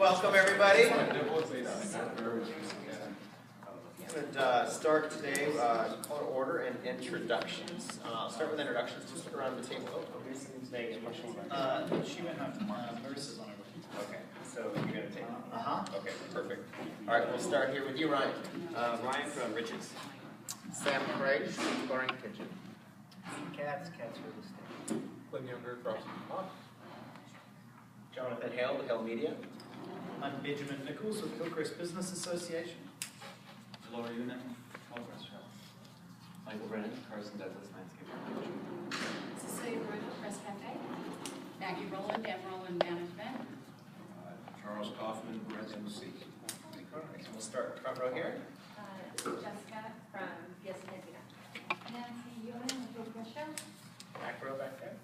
Welcome, everybody. I'm going to start today, call to order and introductions. I'll start with introductions. Just look around the table. Oh, Marissa's name. She went home tomorrow. Marissa's on her way. Okay, so you're going to take it? Okay, perfect. All right, we'll start here with you, Ryan. Ryan from Riches. Sam Craig, Scoring Kitchen. Cats real estate. Glenn Younger, Crossing Hawk. Johnathan Hale, with Hale Media. I'm Benjamin Nicholls with Hillcrest Business Association. Laura Unit, Michael Brennan, Carson Douglas, Landscape Architecture. Cecilia Bruno, Press Cafe. Maggie Rowland, Rowland Management. Charles Kaufman, Reds MC. All right, so we'll start front row here. Jessica from Yes Media. Nancy Ewan with Joe Pressure. Back row back there.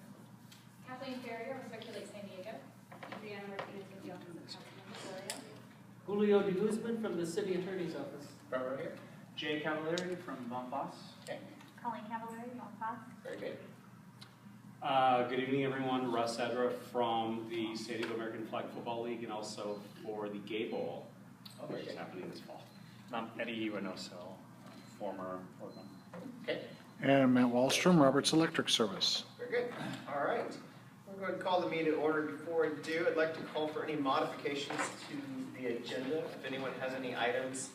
Kathleen Ferrier with Circulate San Diego. Adriana Martinez with the Office of Councilman Victoria. Julio de Guzman from the City Attorney's Office. Front row here. Jay Cavallari from Bonfos. Okay, Colleen Cavallari, Bonfos. very good. Good evening, everyone. Russ Edra from the San Diego American Flag Football League and also for the Gay Bowl, which is happening this fall. I'm Eddie Reynoso, former Portland. Okay, And Matt Wallstrom, Roberts Electric Service. very good. All right. We're going to call the meeting to order. Before we do, I'd like to call for any modifications to the agenda. If anyone has any items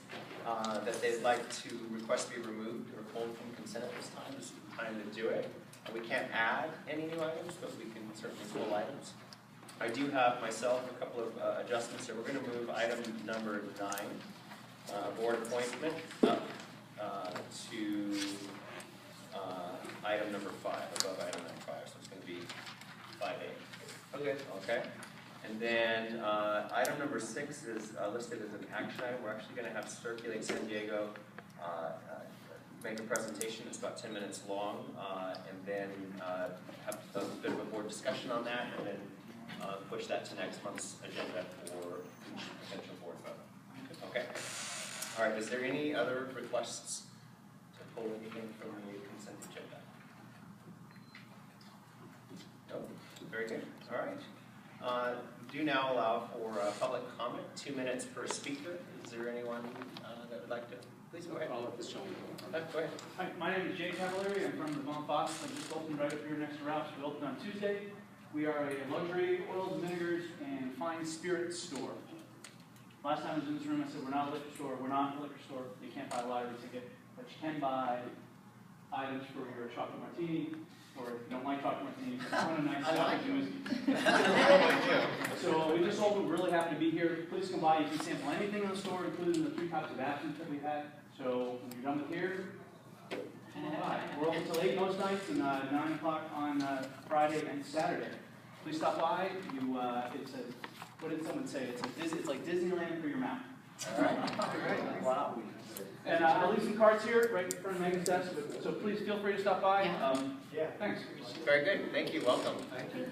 that they'd like to request be removed or pulled from consent at this time, this is the time to do it. We can't add any new items, but we can certainly pull items. I do have myself a couple of adjustments, so we're going to move item number 9, board appointment, up to item number 5, above item number 5, so it's going to be 5A. Okay. Okay. And then item number 6 is listed as an action item. We're actually going to have Circulate San Diego make a presentation that's about 10 minutes long, and then have a bit of a board discussion on that, and then push that to next month's agenda for potential board vote. Okay? All right, is there any other requests to pull anything from the consent agenda? No? Very good. All right. Do now allow for public comment, 2 minutes per speaker. Is there anyone that would like to? Please go ahead. I'll let this gentleman go. Go ahead. Hi, my name is Jay Cavallari. I'm from the Bonfos. I just opened right up here next to Ralph's. We opened on Tuesday. We are a luxury oils, vinegars, and fine spirits store. Last time I was in this room, I said, we're not a liquor store. We're not a liquor store. You can't buy a lottery ticket, but you can buy items for your chocolate martini, or if you don't like chocolate martini, you can a nice chocolate whiskey. So we just opened. We're really happy to be here. Please come by. You can sample anything in the store, including the 3 types of absinthe that we had. So when you're done with here, come by. We're open until 8 most nights and 9 o'clock on Friday and Saturday. Please stop by. It's a, what did someone say? It's like Disneyland for your mouth. All right. Wow. And I'll leave some cards here right in front of Megan's desk, so please feel free to stop by. Thanks. Very good. Thank you. Welcome. Thank you.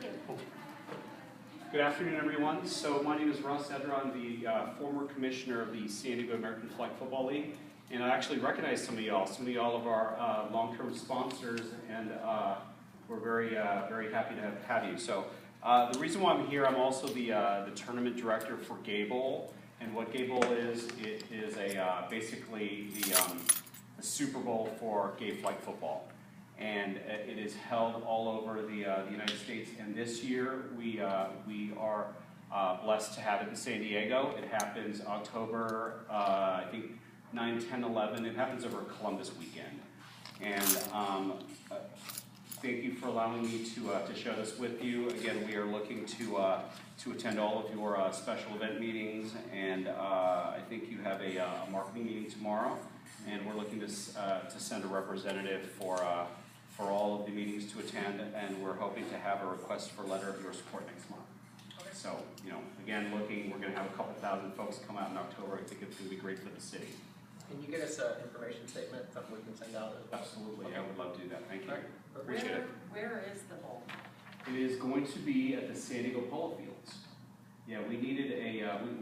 Good afternoon, everyone. So my name is Russ Edra. I'm the former commissioner of the San Diego American Flag Football League. And I actually recognize some of y'all. Some of y'all are our long-term sponsors, and we're very happy to have you. So the reason why I'm here, I'm also the tournament director for Gay Bowl. And what Gay Bowl is, it is basically the Super Bowl for gay flag football. And it is held all over the United States. And this year, we are blessed to have it in San Diego. It happens October, I think, 9, 10, 11. It happens over Columbus weekend. And thank you for allowing me to share this with you. Again, we are looking to attend all of your special event meetings, and I think you have a marketing meeting tomorrow, and we're looking to send a representative for all of the meetings to attend, and we're hoping to have a request for letter of your support next month. So, again, we're going to have a couple thousand folks come out in October. I think it's going to be great for the city. Can you get us an information statement, something we can send out? Absolutely, I would love to do that. Thank you. Right. Appreciate it. Where is the bowl? It is going to be at the San Diego Polo Fields. Yeah, we needed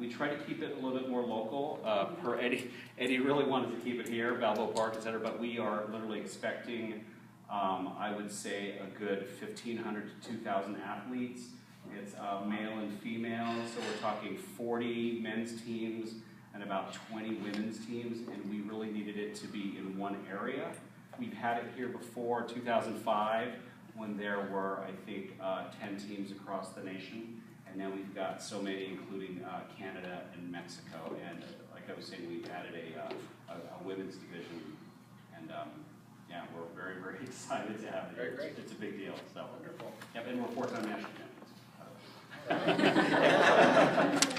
we tried to keep it a little bit more local. Per Eddie really wanted to keep it here, Balboa Park, etc. But we are literally expecting, I would say, a good 1,500 to 2,000 athletes It's male and female, so we're talking 40 men's teams and about 20 women's teams, and we really needed it to be in one area. We've had it here before, 2005, when there were, I think, 10 teams across the nation, and now we've got so many, including Canada and Mexico, and like I was saying, we've added a women's division, and yeah, we're very, very excited to have it. Very great. It's a big deal, so. Wonderful. Yep, and we're fourth on national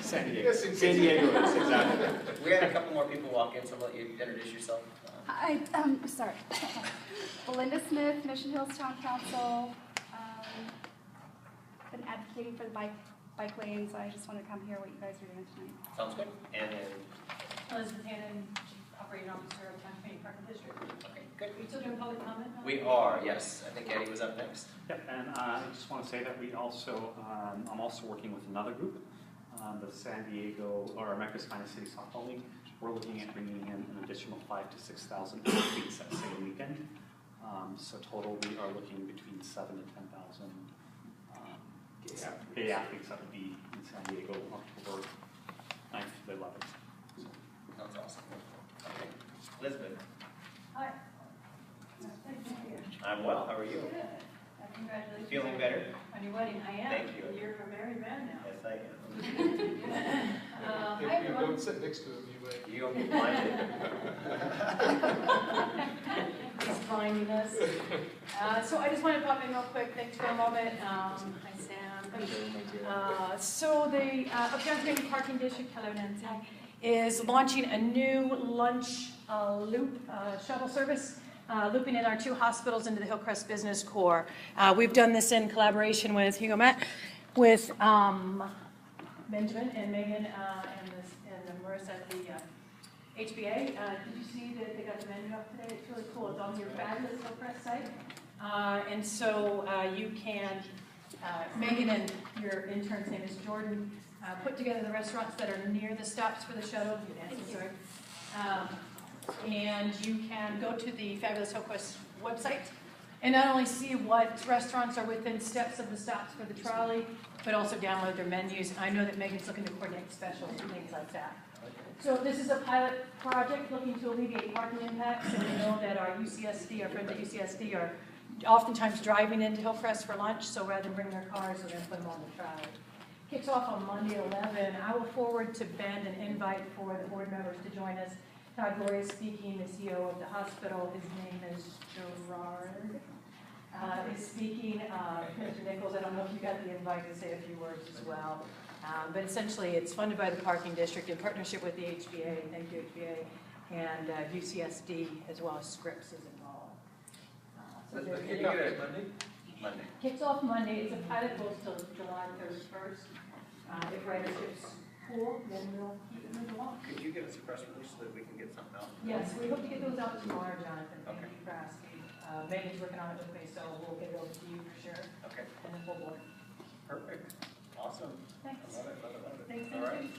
San Diego. San Diego is, exactly. We had a couple more people walk in, so I'll let you introduce yourself. Hi, sorry. Belinda Smith, Mission Hills Town Council. Been advocating for the bike lanes, so I just want to come hear what you guys are doing tonight. Sounds good. And then, Elizabeth Hannon, Chief Operating Officer of Town Community Park and District. okay, good. Are you still doing public comment? We are, yes. I think Eddie was up next. Yep, and I just want to say that we also, I'm also working with another group, the San Diego, or America's Finest City Softball League. We're looking at bringing in an additional 5,000 to 6,000 athletes that same weekend. So total, we are looking between 7,000 to 10,000 gay athletes that would be in San Diego October 9th to the 11th. Sounds awesome. Okay. Elizabeth. Hi. Nice to meet you. I'm well. How are you? Good. Congratulations. Feeling better? On your wedding, I am. Thank you. You're a married man now. Yes, I am. Hi, everyone. Don't sit next to him, you may. You don't get blinded. He's blinding us. So I just want to pop in real quick. Thanks for a moment. Hi, Sam. So the Uptown Community Parking District, hello Nancy, is launching a new lunch loop shuttle service, looping in our two hospitals into the Hillcrest Business Core. We've done this in collaboration with with Benjamin and Megan and Marissa at the HBA. Did you see that they got the menu up today? It's really cool. It's on your fabulous Hillcrest site. And so you can, Megan and your intern's name is Jordan, put together the restaurants that are near the stops for the shuttle. Sorry. And you can go to the Fabulous Hillcrest website and not only see what restaurants are within steps of the stops for the trolley, but also download their menus. I know that Megan's looking to coordinate specials and things like that. So this is a pilot project looking to alleviate parking impacts, and we know that our UCSD, our friends at UCSD, are oftentimes driving into Hillcrest for lunch, so rather than bring their cars, we're going to put them on the trolley. Kicks off on Monday 11. I will forward to Ben an invite for the board members to join us. Todd Gloria is speaking, the CEO of the hospital. His name is Gerard. Is speaking. Mr. Nicholls, I don't know if you got the invite to say a few words as well. But essentially, it's funded by the Parking District in partnership with the HBA, thank you HBA, and UCSD, as well as Scripps is involved. So the kickoff is Monday? Monday. Kicks off Monday. It's a pilot, goes till July 31st. If ridership's cool, then we'll keep it moving along. Could you give us a press release so that we can get something out? Yes, we hope to get those out tomorrow, Jonathan. Thank Okay. you for asking. Megan's working on it with me, so we'll get it over to you for sure. Okay. And the full board. Perfect. Awesome. Thanks. I love it, love it, love it. Thanks, All right.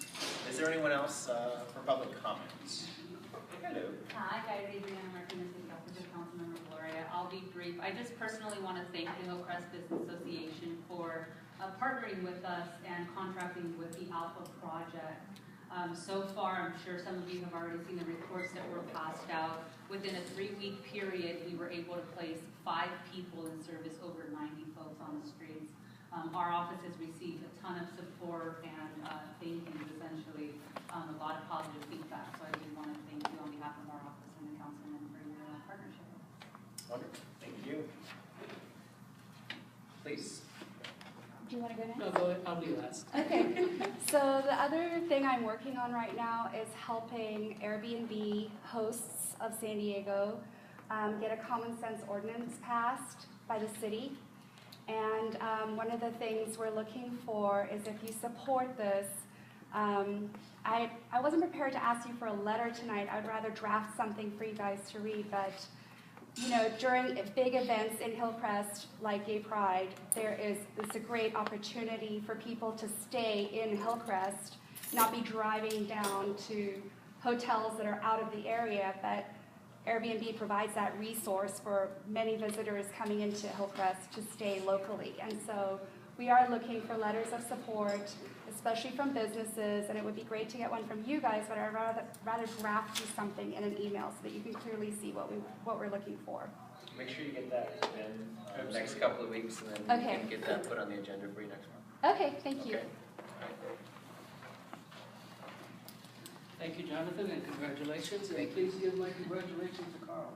Is there anyone else for public comments? Hello. Hi, guys. Adriana Martinez, Executive Councilmember Gloria. I'll be brief. I just personally want to thank the Hillcrest Business Association for partnering with us and contracting with the Alpha Project. So far, I'm sure some of you have already seen the reports that were passed out. Within a 3-week period, we were able to place 5 people in service, over 90 folks on the streets. Our office has received a ton of support and thank you, essentially, a lot of positive feedback. So I do want to thank you on behalf of our office and the councilman for your partnership. Wonderful. Thank you. Please. Do you want to go next? No, go ahead. I'll be last. Okay. So the other thing I'm working on right now is helping Airbnb hosts of San Diego get a common sense ordinance passed by the city. And one of the things we're looking for is if you support this, I wasn't prepared to ask you for a letter tonight. I'd rather draft something for you guys to read, but you know, during big events in Hillcrest, like Gay Pride, it's a great opportunity for people to stay in Hillcrest, not be driving down to hotels that are out of the area, but Airbnb provides that resource for many visitors coming into Hillcrest to stay locally. And so we are looking for letters of support, especially from businesses, and it would be great to get one from you guys, but I'd rather draft you something in an email so that you can clearly see what we're looking for. Make sure you get that in the next couple of weeks, and then we can get that put on the agenda for you next month. Okay, thank you. Okay. Thank you, Jonathan, and congratulations. And please give my congratulations to Carl.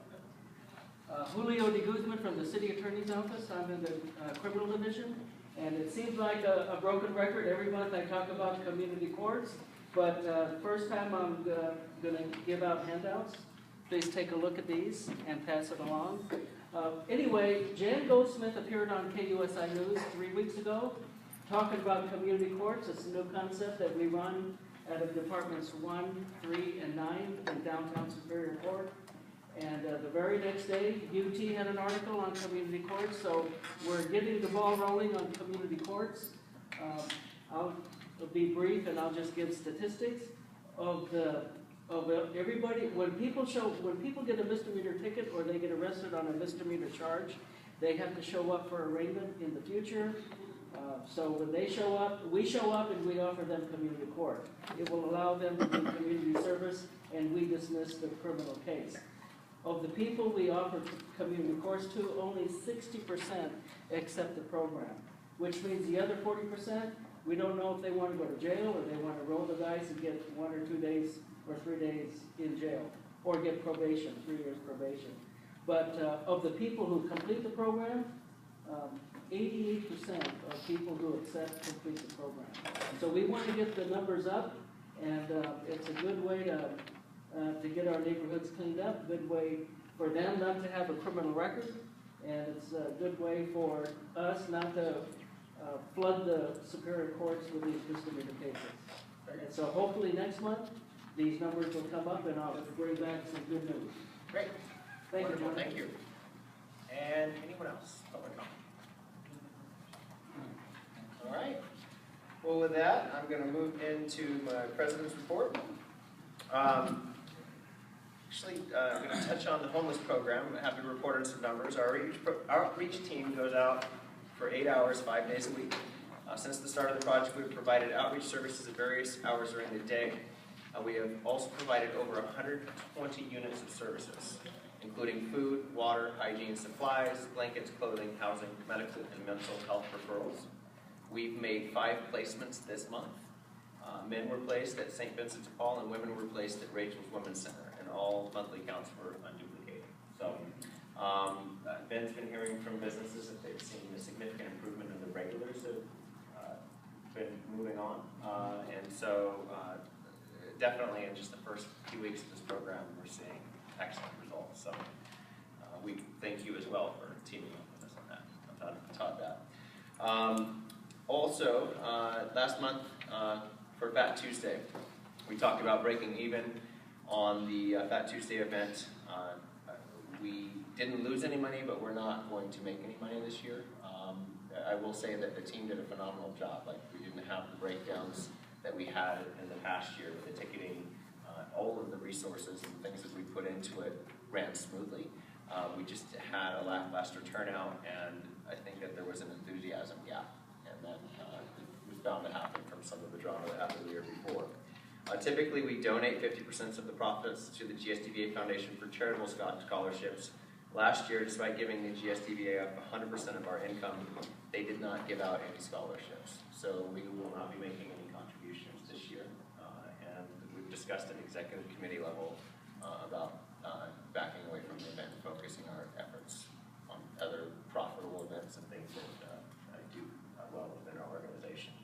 Julio de Guzman from the City Attorney's Office. I'm in the Criminal Division, and it seems like a broken record. Every month I talk about community courts, but first time I'm going to give out handouts. Please take a look at these and pass it along. Anyway, Jan Goldsmith appeared on KUSI News 3 weeks ago talking about community courts. It's a new concept that we run out of Departments 1, 3, and 9 in downtown Superior Court. And the very next day, UT had an article on community courts, so we're getting the ball rolling on community courts. I'll be brief and I'll just give statistics of everybody. When people get a misdemeanor ticket or they get arrested on a misdemeanor charge, they have to show up for arraignment in the future. So when they show up, we show up and we offer them community court. It will allow them to do community service, and we dismiss the criminal case. Of the people we offer community courts to, only 60% accept the program, which means the other 40%, we don't know if they want to go to jail or they want to roll the dice and get 1 or 2 days or 3 days in jail, or get probation, 3 years probation. But of the people who complete the program, 88% of people who accept complete the program. So we want to get the numbers up, and it's a good way to get our neighborhoods cleaned up, good way for them not to have a criminal record, and it's a good way for us not to flood the Superior Courts with these misdemeanor cases. And so hopefully next month, these numbers will come up and I'll bring back some good news. Great. Thank you, John. Thank you. And anyone else? Public comment? All right. Well, with that, I'm going to move into my president's report. Actually, I'm going to touch on the homeless program. I'm happy to report on some numbers. Our outreach team goes out for 8 hours, 5 days a week. Since the start of the project, we've provided outreach services at various hours during the day. We have also provided over 120 units of services, including food, water, hygiene supplies, blankets, clothing, housing, medical, and mental health referrals. We've made 5 placements this month. Men were placed at St. Vincent de Paul, and women were placed at Rachel's Women's Center, and all monthly counts were unduplicated. So Ben's been hearing from businesses that they've seen a significant improvement in the regulars that have been moving on. And so definitely in just the first few weeks of this program, we're seeing excellent results. So we thank you as well for teaming up with us on that. I'm taught that. Also, last month for Fat Tuesday, we talked about breaking even on the Fat Tuesday event. We didn't lose any money, but we're not going to make any money this year. I will say that the team did a phenomenal job. Like, we didn't have the breakdowns that we had in the past year with the ticketing. All of the resources and things that we put into it ran smoothly. We just had a lackluster turnout, and I think that there was an enthusiasm gap, and that it was bound to happen from some of the drama that happened the year before. Typically, we donate 50% of the profits to the GSDVA Foundation for charitable scholarships. Last year, despite giving the GSDVA up 100% of our income, they did not give out any scholarships. So we will not be making any contributions this year. And we've discussed at executive committee level about backing away from the event and focusing our efforts on other profitable events and things that do well within our organization.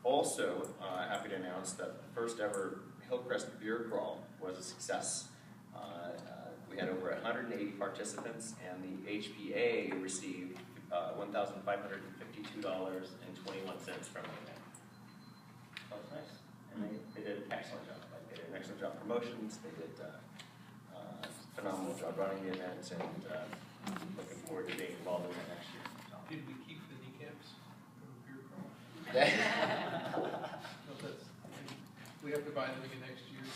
Also, happy to announce that the first ever Hillcrest Beer Crawl was a success. We had over 180 participants, and the HPA received $1,552.21 from the event. That was nice. And they did an excellent job. Like, they did an excellent job promotions. They did a phenomenal job running the event, and looking forward to being involved in it next year. So. Did we keep the kneecaps from the beer crawl? No, we have to buy them again next year.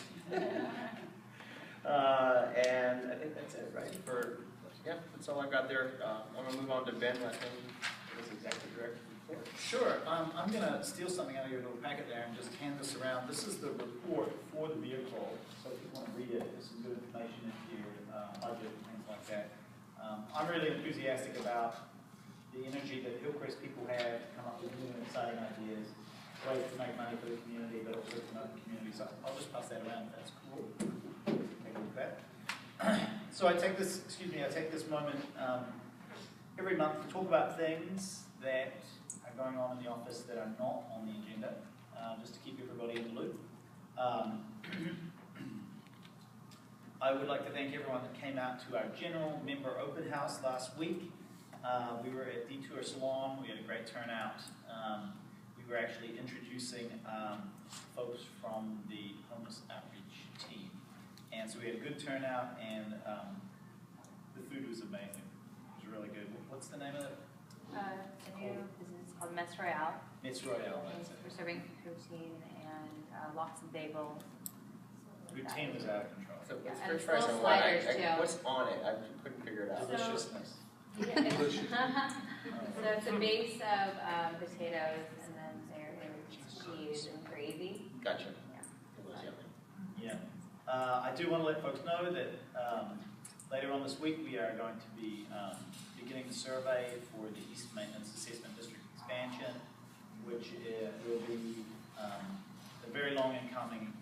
And I think that's it, right? For Yeah, that's all I've got there. I'm gonna move on to Ben, I think, as Executive Director. Sure, I'm gonna steal something out of your little packet there and just hand this around. This is the report for the vehicle, so if you want to read it, there's some good information in here, budget and things like that. I'm really enthusiastic about the energy that Hillcrest people have to come up with new and exciting ideas, ways to make money for the community, but also promote the community. So I'll just pass that around if that's cool. Take a look at that. So I take this moment every month to talk about things that are going on in the office that are not on the agenda, just to keep everybody in the loop. I would like to thank everyone that came out to our general member open house last week. We were at Detour Salon. We had a great turnout. We were actually introducing folks from the homeless outreach team. And so we had a good turnout, and the food was amazing. It was really good. What's the name of it? The new business called Mess Royale. Mess Royale. We're serving poutine and lots of bagels. Poutine was out of control. So Yeah, what's and French it's fries little and what? sliders, too. What's on it? I couldn't figure it out. Deliciousness. Yeah. So it's a base of potatoes, and then there's cheese and gravy. Gotcha. Yeah. It was yummy. Yeah. I do want to let folks know that later on this week we are going to be beginning the survey for the East Maintenance Assessment District expansion, which will be a very long and coming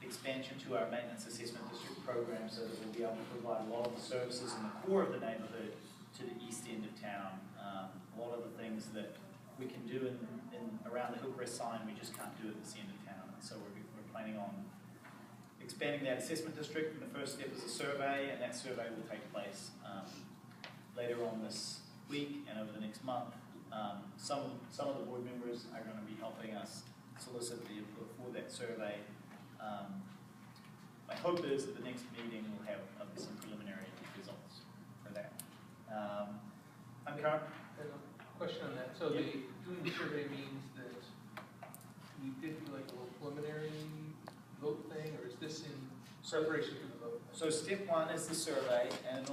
expansion to our Maintenance Assessment District program, so that we'll be able to provide a lot of the services in the core of the neighborhood to the east end of town. A lot of the things that we can do in around the Hillcrest sign, we just can't do at this end of town. And so we're planning on expanding that assessment district, and the first step is a survey, and that survey will take place later on this week and over the next month. Some of the board members are going to be helping us solicit the input for that survey. My hope is that the next meeting will have some preliminary results for that. I'm current. Question on that. So doing the survey means that we did like a little preliminary vote thing, or is this in preparation for the vote? So step one is the survey, and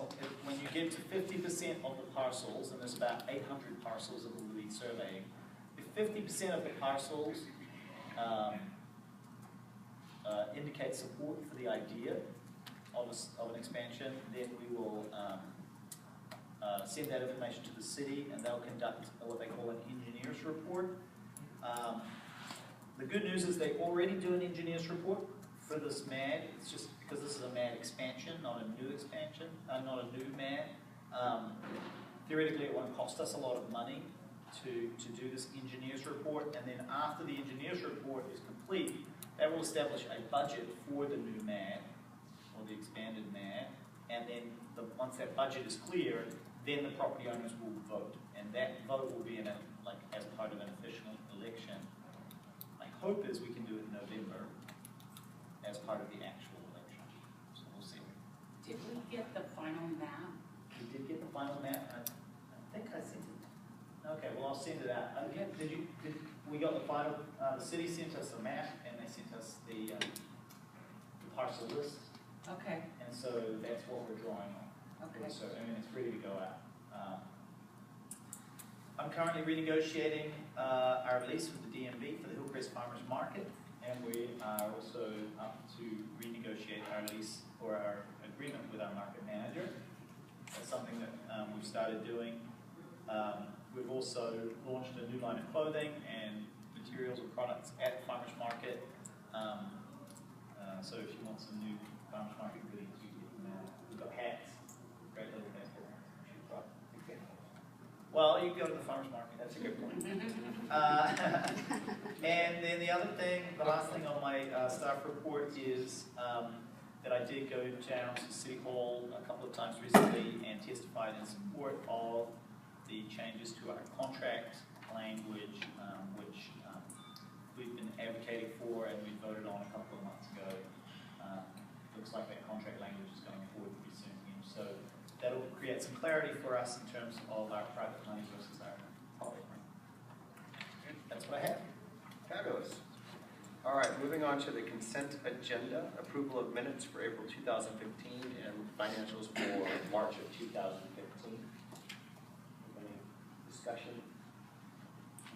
when you get to 50% of the parcels, and there's about 800 parcels that we'll be surveying, if 50% of the parcels indicate support for the idea of an expansion, then we will send that information to the city, and they'll conduct what they call an engineer's report. The good news is they already do an engineer's report for this MAD. It's just because this is a MAD expansion, not a new expansion, not a new MAD. Theoretically, it won't cost us a lot of money to do this engineer's report, and then after the engineer's report is complete, that will establish a budget for the new MAD, or the expanded MAD, and then once that budget is clear, then the property owners will vote, and that vote will be as part of an official election. My hope is we can do it in November as part of the actual election. So we'll see. Did we get the final map? We did get the final map. I think I sent it. Okay, well I'll send it out. We got the final? The city sent us a map, and they sent us the parcel list. Okay. And so that's what we're drawing on. Okay. So it's ready to go out. I'm currently renegotiating our lease with the DMV for the Hillcrest Farmers Market, and we are also up to renegotiate our lease or our agreement with our market manager. That's something that we've started doing. We've also launched a new line of clothing and materials or products at the farmers market. So if you want some new farmers market goodies, you can get them out. We've got hats, great little hats. Well, you can go to the farmers market. That's a good point. And then the other thing, the last thing on my staff report is that I did go down to City Hall a couple of times recently and testified in support of the changes to our contract language, which we've been advocating for and we voted on a couple of months ago. Looks like that contract language is going forward pretty soon. So that'll create some clarity for us in terms of our private money versus our public money. That's what I have. Fabulous. All right, moving moving on to the consent agenda, approval of minutes for April 2015 and financials for March of 2015. Any discussion?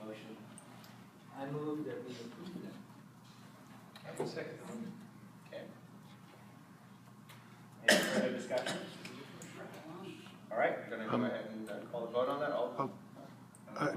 Motion? I move that we approve them. I can second that. Okay. Any further discussion? All right, we're going to go ahead and call the vote on that.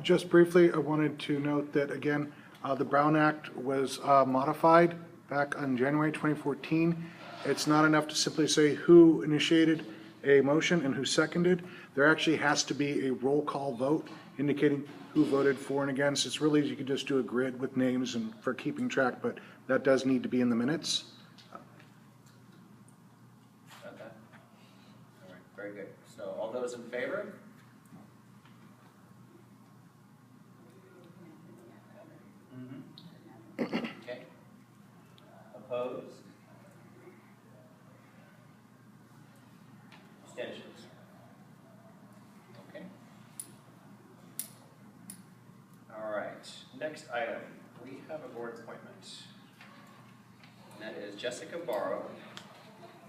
Just briefly, I wanted to note that, again, the Brown Act was modified back on January 2014. It's not enough to simply say who initiated a motion and who seconded. There actually has to be a roll call vote indicating who voted for and against. It's really, you could just do a grid with names and for keeping track, but that does need to be in the minutes. Okay. All right, very good. So all those in favor? Okay. Opposed? Abstentions? Okay. All right, next item, we have a board appointment. And that is Jessica Barrow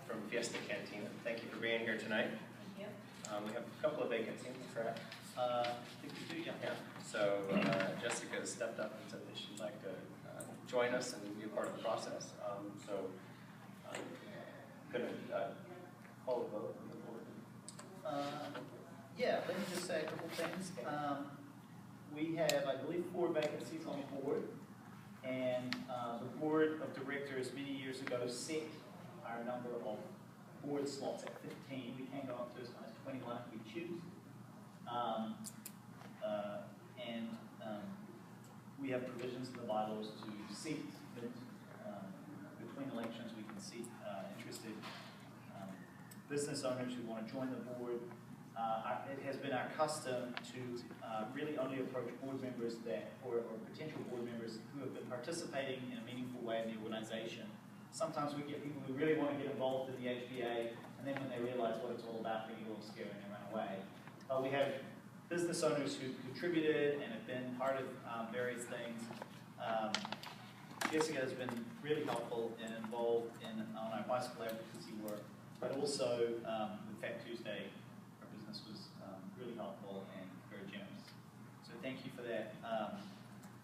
from Fiesta Cantina. Thank you for being here tonight. Thank you. We have a couple of vacancies, correct? I think we do, yeah. Yeah. So Jessica has stepped up and said that she'd like to join us and be a part of the process. So I'm going to call a vote on the board. Yeah, let me just say a couple things. We have, I believe, 4 vacancies on the board, and the board of directors many years ago set our number of board slots at 15. We can go up to as much as 21 if we choose. We have provisions in the bylaws to seat between elections. We can seat interested business owners who want to join the board. It has been our custom to really only approach board members or potential board members who have been participating in a meaningful way in the organization. Sometimes we get people who really want to get involved in the HBA, and then when they realize what it's all about, they get a little scared and they run away. We have business owners who contributed and have been part of various things. Jessica has been really helpful and involved on our bicycle advocacy work, but also with Fat Tuesday, our business was really helpful and very generous. So thank you for that.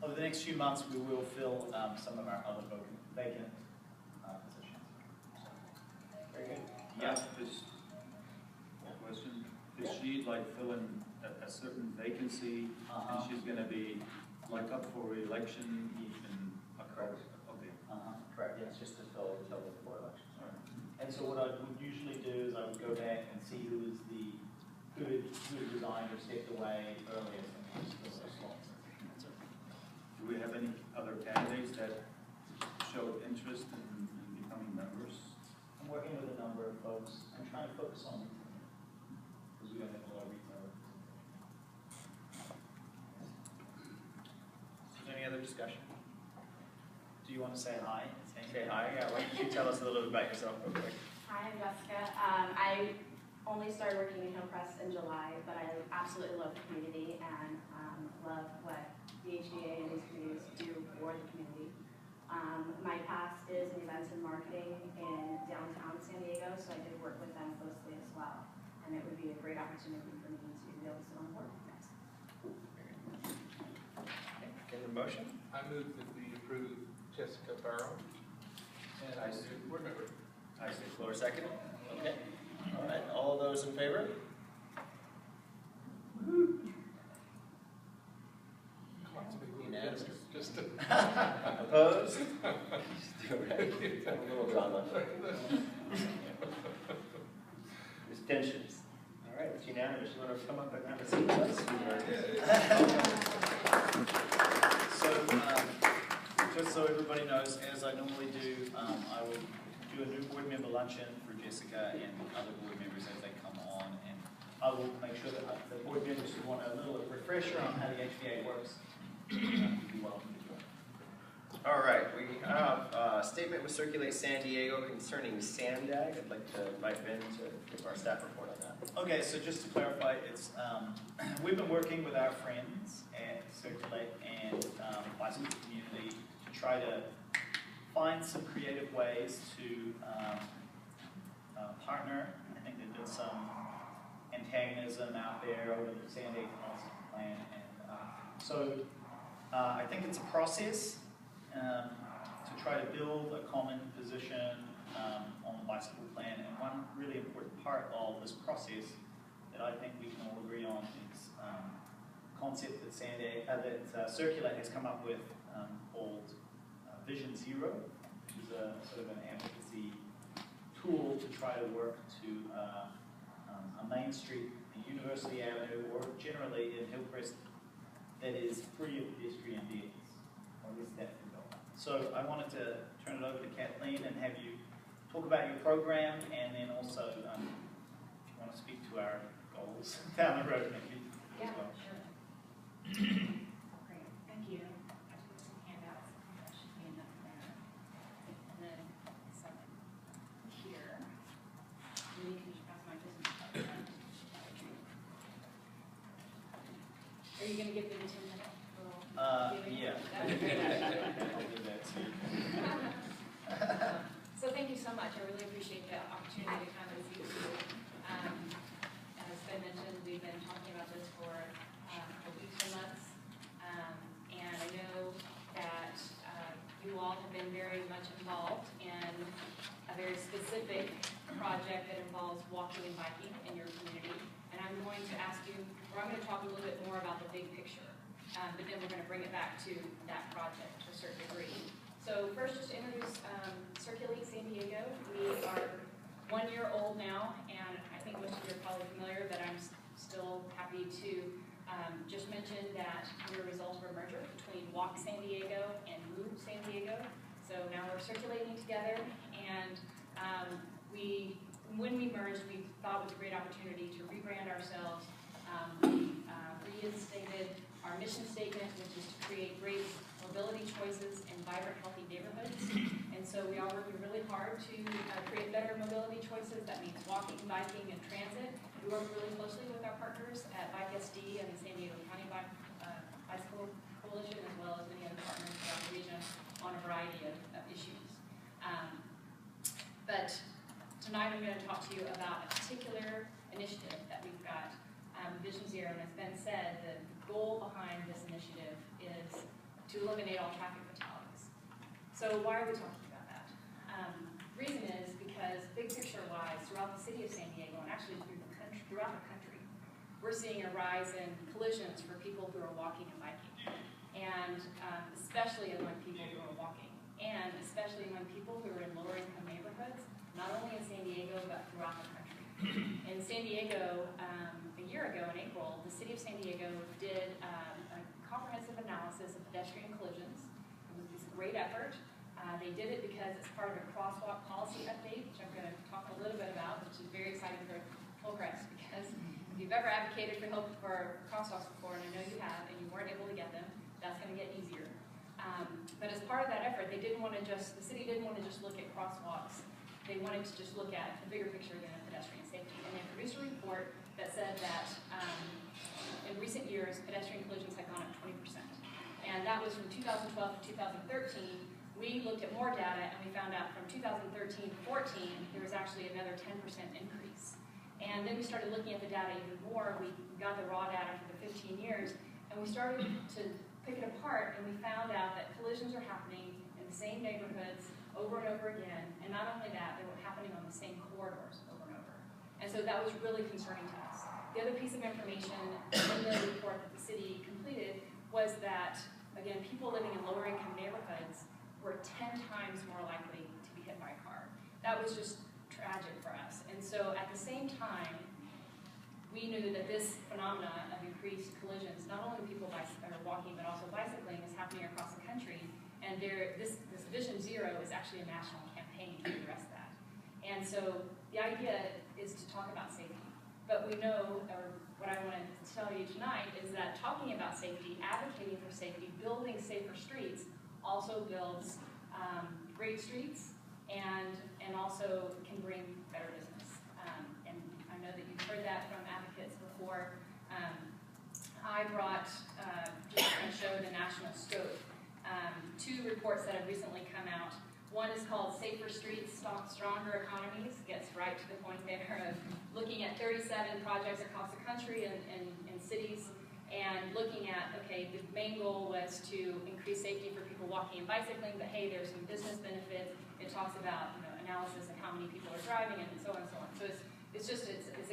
Over the next few months, we will fill some of our other vacant positions. Very good. Yeah, just one question. Is she like filling a certain vacancy and she's going to be like up for re-election even? Correct. Okay. Correct. Yeah, it's just to fill the board elections. All right. And so what I would usually do is I would go back and see who had resigned or stepped away earliest and just fill those slots. Do we have any other candidates that showed interest in becoming members? I'm working with a number of folks. I'm trying to focus on retail because we don't have a lot of retail. Is there any other discussion? Do you want to say hi? Say hi. Yeah. Why don't you tell us a little bit about yourself real quick? Hi, I'm Jessica. I only started working in Hillcrest in July, but I absolutely love the community and love what the HBA and these communities do for the community. My past is in events and marketing in downtown San Diego, so I did work with them closely as well. And it would be a great opportunity for me to be able to sit on the board next. Okay. Get the motion. I move that we approve Jessica Barrow as a board member. I say floor second. Okay. All right. All those in favor? Unanimous. Just Opposed? A little drama. There's tensions. All right, it's unanimous. You want to come up and have a seat with us? So, just so everybody knows, as I normally do, I will do a new board member luncheon for Jessica and other board members as they come on, and I will make sure that the board members who want a little refresher on how the HBA works be welcome to join. All right, we have a statement with Circulate San Diego concerning SANDAG. I'd like to invite Ben to give our staff report on that. Okay, so just to clarify, it's we've been working with our friends at Circulate and bicycle community to try to find some creative ways to partner. I think there's been some antagonism out there over the SANDAG master plan, and so I think it's a process to try to build a common position on the bicycle plan. And one really important part of this process that I think we can all agree on is a concept that Circulate has come up with called Vision Zero, which is a sort of an advocacy tool to try to work to a main street, a University Avenue, or generally in Hillcrest that is free of pedestrian vehicles, or at least that's the goal. So I wanted to turn it over to Kathleen and have you talk about your program, and then also if you want to speak to our goals down the road maybe as well. Sure. Great, thank you. I took some handouts. That should be enough there. And then some here. Maybe you can just pass my business card around. Are you going to give me the 10-minute little Yeah. That would be great. I'll do that too. So thank you so much. I really appreciate the opportunity to come and see you. As Ben mentioned, we've been talking about this for a week and months. And I know that you all have been very much involved in a very specific project that involves walking and biking in your community. And I'm going to ask you, or I'm going to talk a little bit more about the big picture, but then we're going to bring it back to that project to a certain degree. So first, just to introduce Circulate San Diego. We are 1 year old now, and I think most of you are probably familiar, but I'm still happy to just mention that we're a result of a merger between Walk San Diego and Move San Diego. So now we're circulating together, and when we merged, we thought it was a great opportunity to rebrand ourselves. We reinstated our mission statement, which is to create great mobility choices in vibrant, healthy neighborhoods. And so we are working really hard to create better mobility choices. That means walking, biking, and transit. We work really closely with our partners at Bike SD and the San Diego County Bicycle Coalition, as well as many other partners throughout the region on a variety of issues. But tonight I'm going to talk to you about a particular initiative that we've got, Vision Zero. And as Ben said, the goal behind this initiative is to eliminate all traffic fatalities. So why are we talking about that? Reason is because big picture-wise, throughout the city of San Diego, and actually throughout the country, we're seeing a rise in collisions for people who are walking and biking, and especially among people who are walking, and especially among people who are in lower-income neighborhoods, not only in San Diego, but throughout the country. In San Diego, a year ago in April, the city of San Diego did a comprehensive analysis of pedestrian collisions. It was a great effort. They did it because it's part of a crosswalk policy update, which I'm going to talk a little bit about, which is very exciting for Hillcrest, because if you've ever advocated for crosswalks before, and I know you have, and you weren't able to get them, that's going to get easier. But as part of that effort, the city didn't want to just look at crosswalks. They wanted to just look at the bigger picture than pedestrian safety. And they produced a report that said that in recent years, pedestrian collisions had gone up 20%. And that was from 2012 to 2013. We looked at more data, and we found out from 2013 to 14, there was actually another 10% increase. And then we started looking at the data even more. We got the raw data for the 15 years, and we started to pick it apart, and we found out that collisions are happening in the same neighborhoods over and over again. And not only that, they were happening on the same corridors over and over. And so that was really concerning to us. The other piece of information in the report that the city completed was that, again, people living in lower income neighborhoods were 10 times more likely to be hit by a car. That was just tragic for us. And so at the same time, we knew that this phenomenon of increased collisions, not only people walking, but also bicycling, is happening across the country. And this Vision Zero is actually a national campaign to address that. And so the idea is to talk about safety. But we know, or what I want to tell you tonight, is that talking about safety, advocating for safety, building safer streets, also builds great streets and also can bring better business. And I know that you've heard that from advocates before. I brought, just to show the national scope, 2 reports that have recently come out. One is called Safer Streets, Stronger Economies, gets right to the point there of looking at 37 projects across the country and cities, and looking at, okay, the main goal was to increase safety for people walking and bicycling, but hey, there's some business benefits. It talks about, you know, analysis of how many people are driving and so on and so on. So it's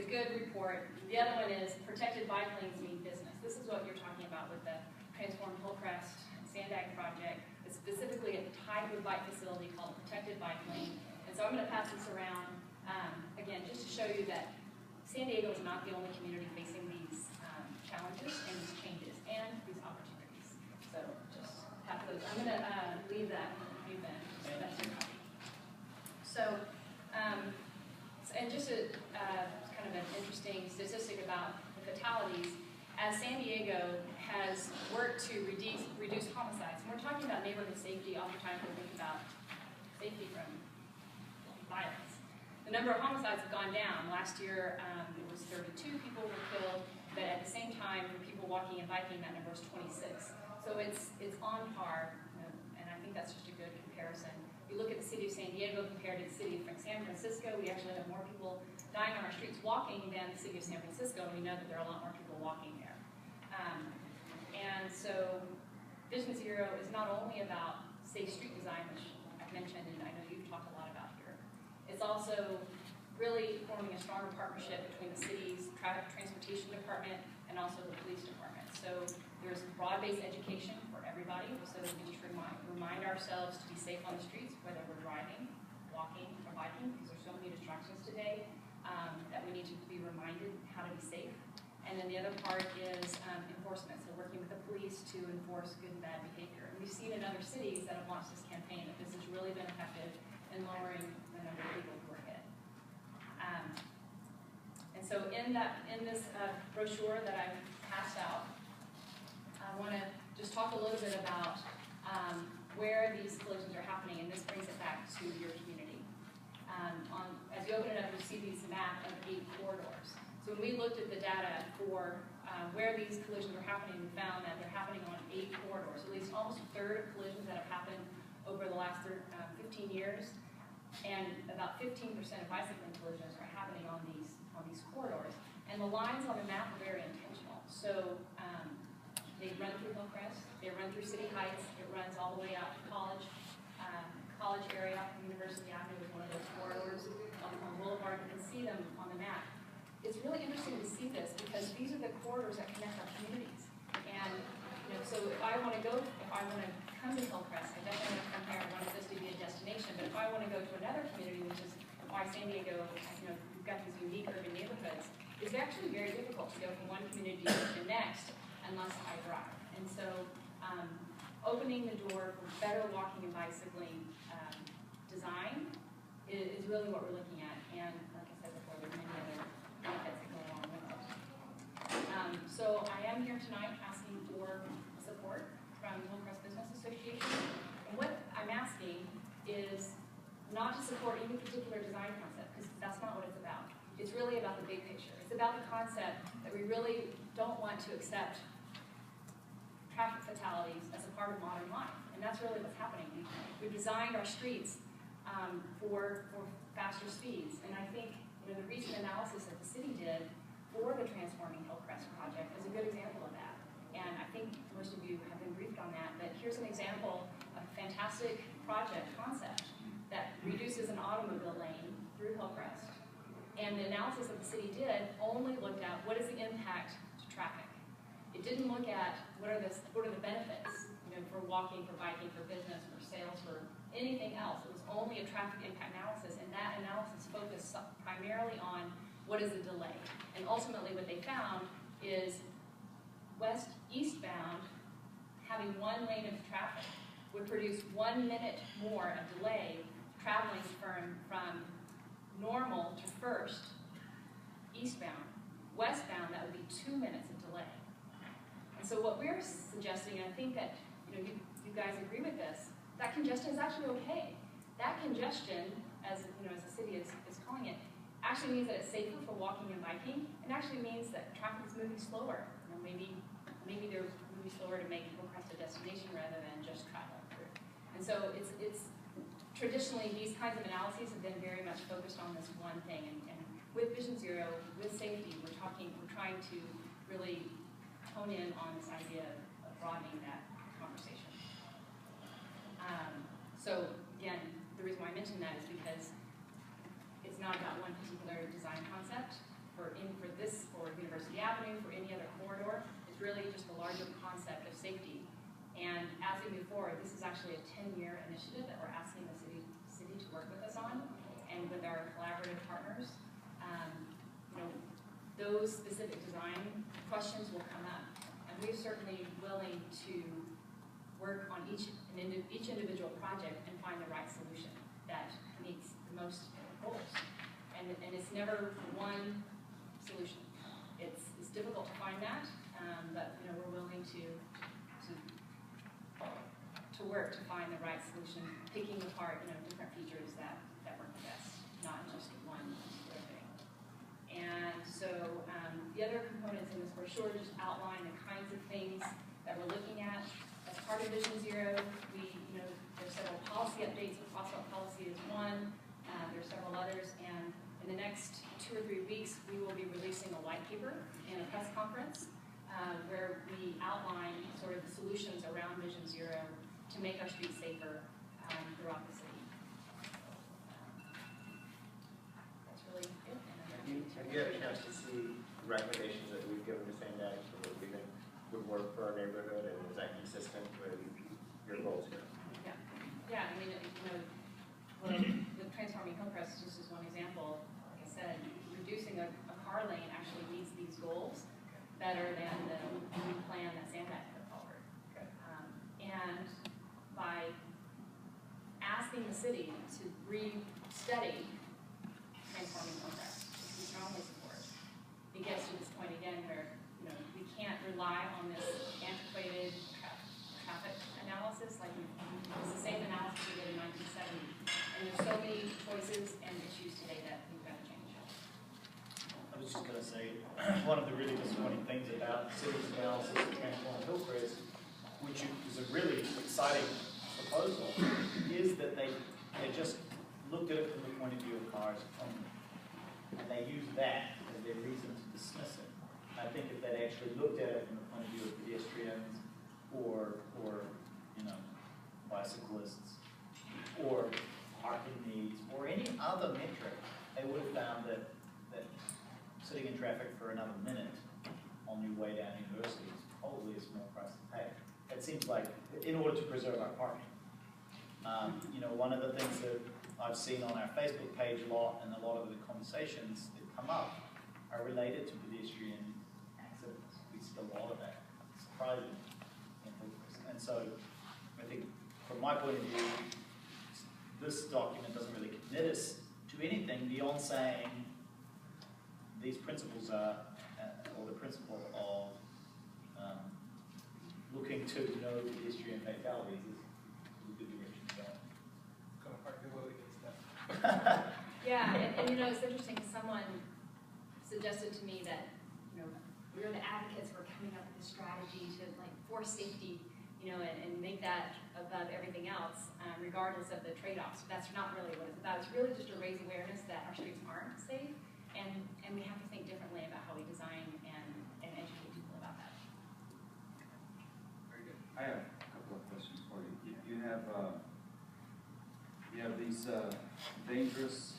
a good report. The other one is protected bike lanes mean business. This is what you're talking about with the Transform Hillcrest SANDAG project. It's specifically a type of bike facility called a protected bike lane. And so I'm going to pass this around, again, just to show you that San Diego is not the only community facing these challenges and these changes and these opportunities. So just have those. I'm going to leave that with you, Ben. So that's your copy. So, and just a kind of an interesting statistic about the fatalities, as San Diego has worked to reduce homicides. When we're talking about neighborhood safety, oftentimes we think about safety from violence. The number of homicides have gone down. Last year, it was 32 people were killed, but at the same time, for people walking and biking, that number is 26. So it's on par, and I think that's just a good comparison. You look at the city of San Diego compared to the city of San Francisco, we actually have more people dying on our streets walking than the city of San Francisco, and we know that there are a lot more people walking there. And so Vision Zero is not only about safe street design, which I've mentioned and I know you've talked a lot about here. It's also really forming a stronger partnership between the city's traffic transportation department and also the police department. So there's broad-based education for everybody so that we just remind ourselves to be safe on the streets, whether we're driving, walking, or biking, because there's so many distractions today that we need to be reminded how to be safe. And then the other part is enforcement, so working with the police to enforce good and bad behavior. And we've seen in other cities that have launched this campaign that this has really been effective in lowering the number of people who are hit. And so in this brochure that I've passed out, I want to just talk a little bit about where these collisions are happening, and this brings it back to your community. As you open it up, you see these map of 8 corridors. So when we looked at the data for where these collisions are happening, we found that they're happening on 8 corridors. At least almost a third of collisions that have happened over the last 15 years, and about 15% of bicycling collisions are happening on these corridors. And the lines on the map are very intentional. So they run through Hillcrest, they run through City Heights, it runs all the way out to College area. University Avenue is one of those corridors on Boulevard. You can see them on the map. It's really interesting to see this because these are the corridors that connect our communities. And so if I want to come to Hillcrest, I definitely want to come here. I want this to be a destination. But if I want to go to another community, which is why San Diego, we've got these unique urban neighborhoods, it's actually very difficult to go from one community to the next unless I drive. And so opening the door for better walking and bicycling design is really what we're looking at. And like I said before, there's many other benefits that go along with it. So I am here tonight asking for support from the Hillcrest Business Association. And what I'm asking is not to support any particular design concept, because that's not what it's about. It's really about the big picture. It's about the concept that we really don't want to accept traffic fatalities as a part of modern life. And that's really what's happening. We've designed our streets for faster speeds. And I think the recent analysis that the city did for the Transforming Hillcrest project is a good example of that. And I think most of you have been briefed on that, but here's an example of a fantastic project concept that reduces an automobile lane through Hillcrest. And the analysis that the city did only looked at what is the impact to traffic. It didn't look at what are the benefits, for walking, for biking, for business, for sales, for anything else. It was only a traffic impact analysis, and that analysis focused primarily on what is the delay. And ultimately what they found is eastbound, having one lane of traffic would produce 1 minute more of delay traveling from Normal to First, eastbound. Westbound, that would be 2 minutes of delay. And so what we're suggesting, and I think that you guys agree with this, that congestion is actually okay. That congestion, as the city is calling it, actually means that it's safer for walking and biking, and actually means that traffic is moving slower. Maybe they're moving slower to make Hillcrest a destination rather than just traveling through. And so it's traditionally, these kinds of analyses have been very much focused on this one thing, and with Vision Zero, with safety, we're trying to really hone in on this idea of broadening that conversation. So again, the reason why I mention that is because it's not about one particular design concept for University Avenue, for any other corridor. It's really just the larger concept of safety. And as we move forward, this is actually a 10-year initiative that we're asking the city to work with us on, and with our collaborative partners. Those specific design questions will come up, and we're certainly willing to work on each individual project and find the right solution that meets the most goals. And it's never one solution. It's difficult to find that, but we're willing to work to find the right solution, picking apart different features that work the best, not just one particular thing. And so the other components in this brochure just outline the kinds of things that we're looking at as part of Vision Zero. There's several policy updates. Crosswalk policy is one. There's several others, and in the next 2 or 3 weeks, we will be releasing a white paper and a press conference where we outline sort of the solutions around Vision Zero to make our streets safer throughout the city. That's really it. Have you had a chance to see recommendations that we've given to SANDAG for what we think would work for our neighborhood, and is that consistent with your goals here? Yeah. I mean, with transforming Hillcrest, just as one example, like I said, reducing a car lane actually meets these goals better than the new plan that SANDAG put forward. And by asking the city to re-study transforming Hillcrest, which we strongly support, it gets to this point again where we can't rely on this antiquated traffic analysis. Like it's the same analysis we did in 1970, and there's so many choices and issues today that we've got to change. I was just going to say, one of the really disappointing things about the city's analysis of transforming Hillcrest, which is a really exciting proposal, is that they just looked at it from the point of view of cars only. And they used that as their reason to dismiss it. I think if they'd actually looked at it from the point of view of pedestrians or bicyclists or parking needs or any other metric, they would have found that sitting in traffic for another minute on your way down University is probably a small price to pay. It seems like, in order to preserve our parking. One of the things that I've seen on our Facebook page a lot, and a lot of the conversations that come up are related to pedestrian accidents. We see a lot of that, surprisingly. And so I think from my point of view, this document doesn't really commit us to anything beyond saying these principles are, or the principle of looking to no pedestrian fatalities is a good direction to go. Yeah, and it's interesting because someone suggested to me that we're the advocates for coming up with a strategy to force safety, and make that above everything else, regardless of the trade-offs. But that's not really what it's about. It's really just to raise awareness that our streets aren't safe, and we have to think differently about how we design and educate people about that. Very good. I have a couple of questions for you. You have these dangerous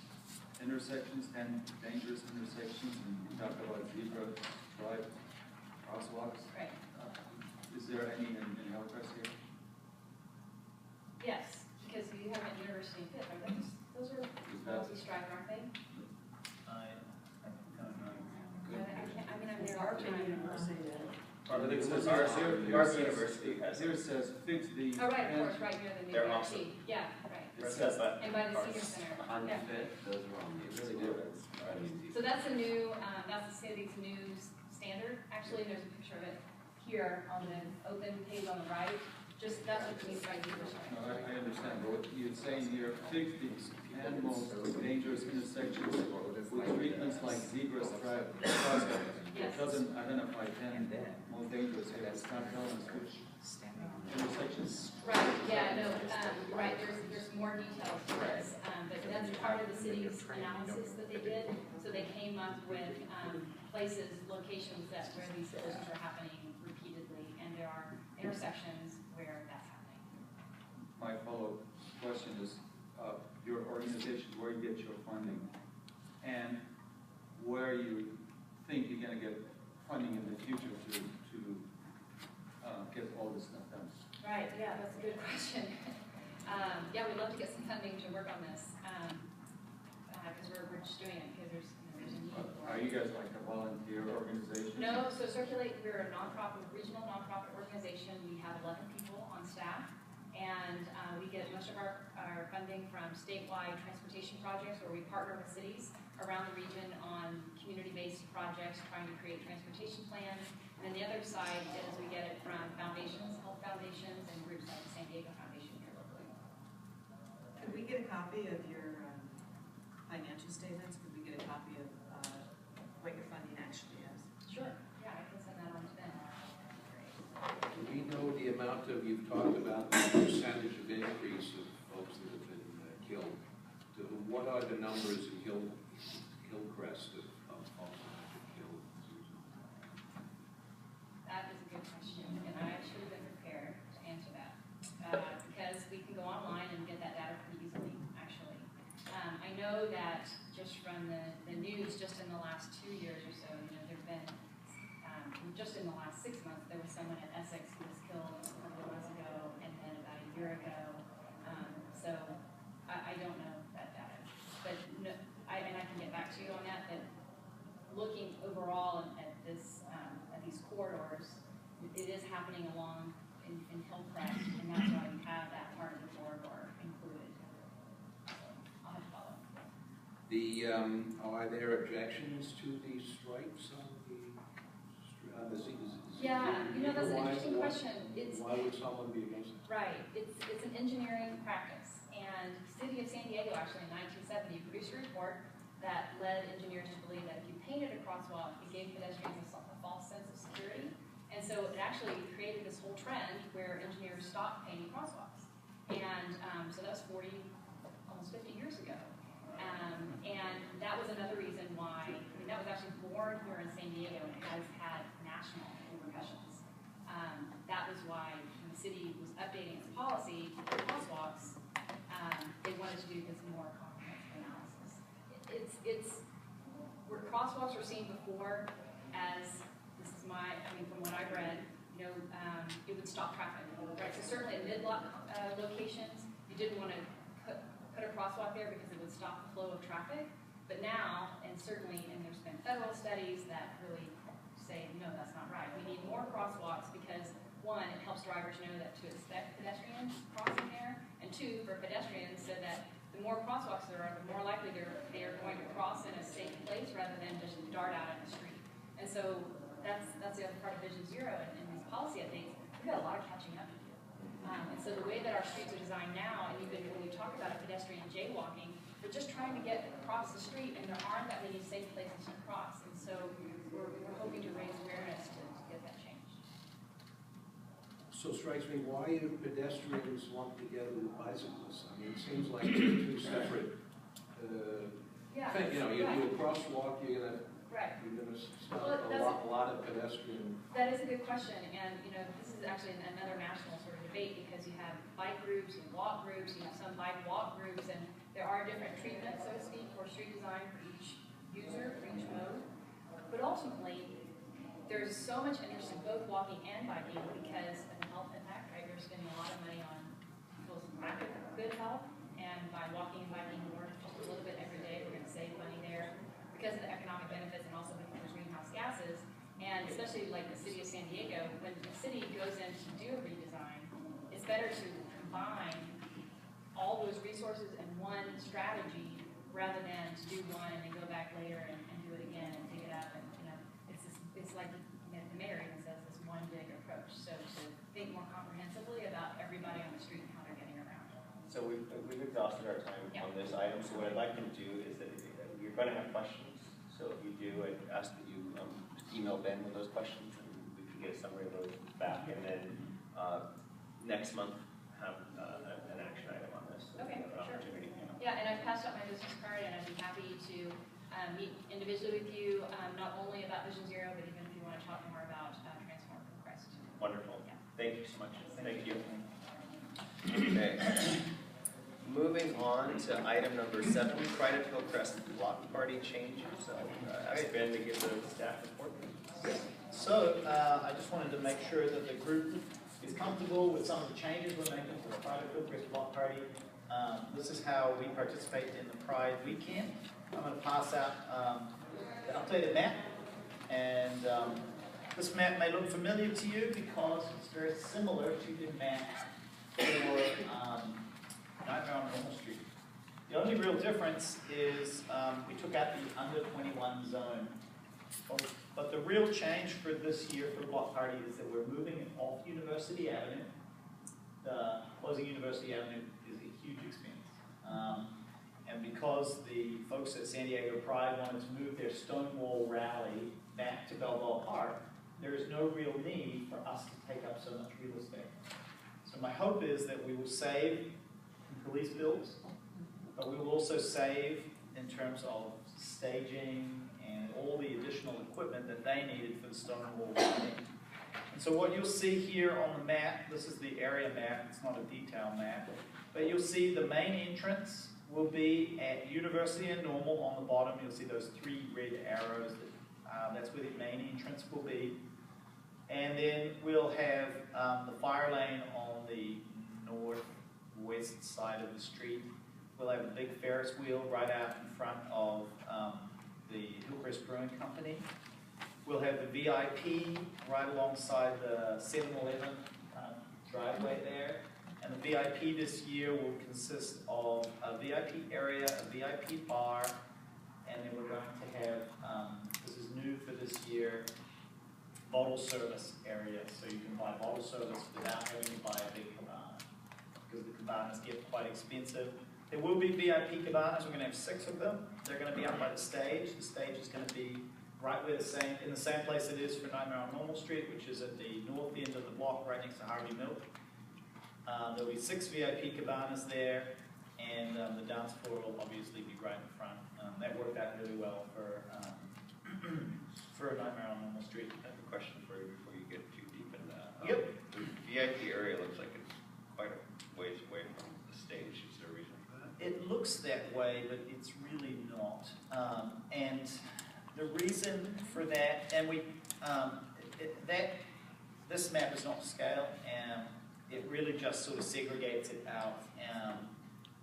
intersections, 10 dangerous intersections, and you talk about zebra striped crosswalks. Right. Is there any in Hillcrest here? Yes, because you have at University and Pitt, right? Those are multi-striped, aren't they? I'm there all the time. Our university has Here it says, fix the. Oh, right, of course, right near the new They're BRT. awesome. Yeah, right. It says that. And by the senior center. On the Yeah. fit, those are on the, really do. So that's a new, that's the city's new standard. Actually, there's a picture of it here on the open page on the right. Just, that's what it means by zebra stripe. No, I understand, but what you're saying here, fix these 10 most dangerous intersections with treatments like zebra stripe crosswalks. It doesn't identify 10 most dangerous. It's not telling us which intersections. Right, yeah, no, right. Right, there's more details to this, but that's part of the city's analysis that they did. So they came up with places, locations where these collisions are happening repeatedly, and there are intersections where that's happening. My follow-up question is, your organization, where you get your funding, and where you think you're going to get funding in the future to get all this stuff done? Right, yeah, that's a good question. Yeah, we'd love to get some funding to work on this, because we're just doing it because there's a need for it. Are you guys like a volunteer organization? No, so Circulate, we're a nonprofit, regional nonprofit organization. We have 11 people on staff, and we get most of our funding from statewide transportation projects where we partner with cities around the region on community-based projects trying to create transportation plans. And then the other side is we get it from foundations, health foundations, and groups like the San Diego Foundation here locally. Could we get a copy of your financial statements? Could we get a copy of what your funding actually is? Sure, yeah, I can send that on to them. Do we know the amount of, you've talked about the percentage of increase of folks that have been killed. What are the numbers in Hillcrest of folks that have been killed? That is a good question, and I should have been prepared to answer that, because we can go online and get that data pretty easily, actually. I know that just from the news, just in the last 2 years or so, there have been, just in the last 6 months, there was someone at Essex who was killed a couple of months ago, and then about a year ago. So I don't know that data, but no, and I can get back to you on that. But looking overall at this, at these corridors, it is happening along in Hillcrest, and that's why we have that part of the corridor included. So I'll have to follow. Are there objections to these stripes on the Yeah, that's an interesting question. Why would someone be against it? Right, it's an engineering practice, and the city of San Diego actually in 1970 produced a report that led engineers to believe that if you painted a crosswalk, it gave pedestrians a false sense of security, and so it actually created this whole trend where engineers stopped painting crosswalks, and so that was almost 50 years ago, and that was another reason why. That was actually born here in San Diego and has had national repercussions. That was why when the city was updating its policy for crosswalks, they wanted to do this more comprehensive analysis. It's where crosswalks were seen before as, this is from what I've read, it would stop traffic, right? So certainly at mid-block locations, you didn't want to put a crosswalk there because it would stop the flow of traffic. But now, and certainly, and there's been federal studies that really say, no, that's not right. We need more crosswalks because, one, it helps drivers know that to expect pedestrians crossing there, and two, for pedestrians, so that the more crosswalks there are, the more likely they are going to cross in a safe place rather than just dart out in the street. And so that's the other part of Vision Zero and these policy updates. We've got a lot of catching up to do. And so the way that our streets are designed now, and even when we talk about a pedestrian jaywalking, we're just trying to get across the street, and there aren't that many safe places to cross. And so we're hoping to raise awareness to get that changed. So it strikes me, why do pedestrians lump together with bicyclists? I mean, it seems like they're two separate things. You do a crosswalk, you're gonna stop a lot of pedestrian. That is a good question, and this is actually another national sort of debate because you have bike groups and walk groups, you have some bike walk groups, and there are different treatments, so to speak, for street design for each user, for each mode. But ultimately, there's so much interest in both walking and biking because of the health impact, right? We're spending a lot of money on people's lack of good health, and by walking and biking more just a little bit every day, we're going to save money there because of the economic benefits and also because of greenhouse gases. And especially like the city of San Diego, when the city goes in to do a redesign, it's better to combine all those resources in one strategy rather than to do one and then go back later and do it again and dig it up. And it's like the mayor even says this one big approach. So to think more comprehensively about everybody on the street and how they're getting around. So we've exhausted our time on this item. So what I'd like to do is that you're going to have questions. So if you do, I'd ask that you email Ben with those questions, and we can get a summary of those back. And then next month have an action item on passed out my business card, and I'd be happy to meet individually with you, not only about Vision Zero, but even if you want to talk more about Transform Hillcrest. Wonderful. Yeah. Thank you so much. Thank you. Okay. Moving on to item number 7, Pride of Hillcrest Block Party changes. Ask Ben to give the staff report. So, I just wanted to make sure that the group is comfortable with some of the changes we're making to the Pride of Hillcrest Block Party. This is how we participate in the Pride weekend. I'm going to pass out the updated map, and this map may look familiar to you because it's very similar to the map for Nightmare on Normal Street. The only real difference is we took out the under 21 zone. But the real change for this year for the block party is that we're moving it off University Avenue. Closing University Avenue is a huge expense. And because the folks at San Diego Pride wanted to move their Stonewall rally back to Balboa Park, there is no real need for us to take up so much real estate. So my hope is that we will save in police bills, but we will also save in terms of staging and all the additional equipment that they needed for the Stonewall rally. And so what you'll see here on the map, this is the area map, it's not a detail map, but you'll see the main entrance will be at University and Normal. On the bottom you'll see those 3 red arrows, that's where the main entrance will be. And then we'll have the fire lane on the northwest side of the street. We'll have a big Ferris wheel right out in front of the Hillcrest Brewing Company. We'll have the VIP right alongside the 7-Eleven driveway there. And the VIP this year will consist of a VIP area, a VIP bar, and then we're going to have, this is new for this year, bottle service area. So you can buy bottle service without having to buy a big cabana, because the cabanas get quite expensive. There will be VIP cabanas. We're going to have 6 of them. They're going to be up by the stage. The stage is going to be right where in the same place it is for Nightmare on Normal Street, which is at the north end of the block, right next to Harvey Milk. There'll be 6 VIP cabanas there, and the dance floor will obviously be right in front. That worked out really well for Nightmare on Normal Street. I have a question for you before you get too deep in that. Yep. The VIP area looks like it's quite a ways away from the stage. Is there a reason for that? It looks that way, but it's really not. And the reason for that, and this map is not to scale, and it really just sort of segregates it out.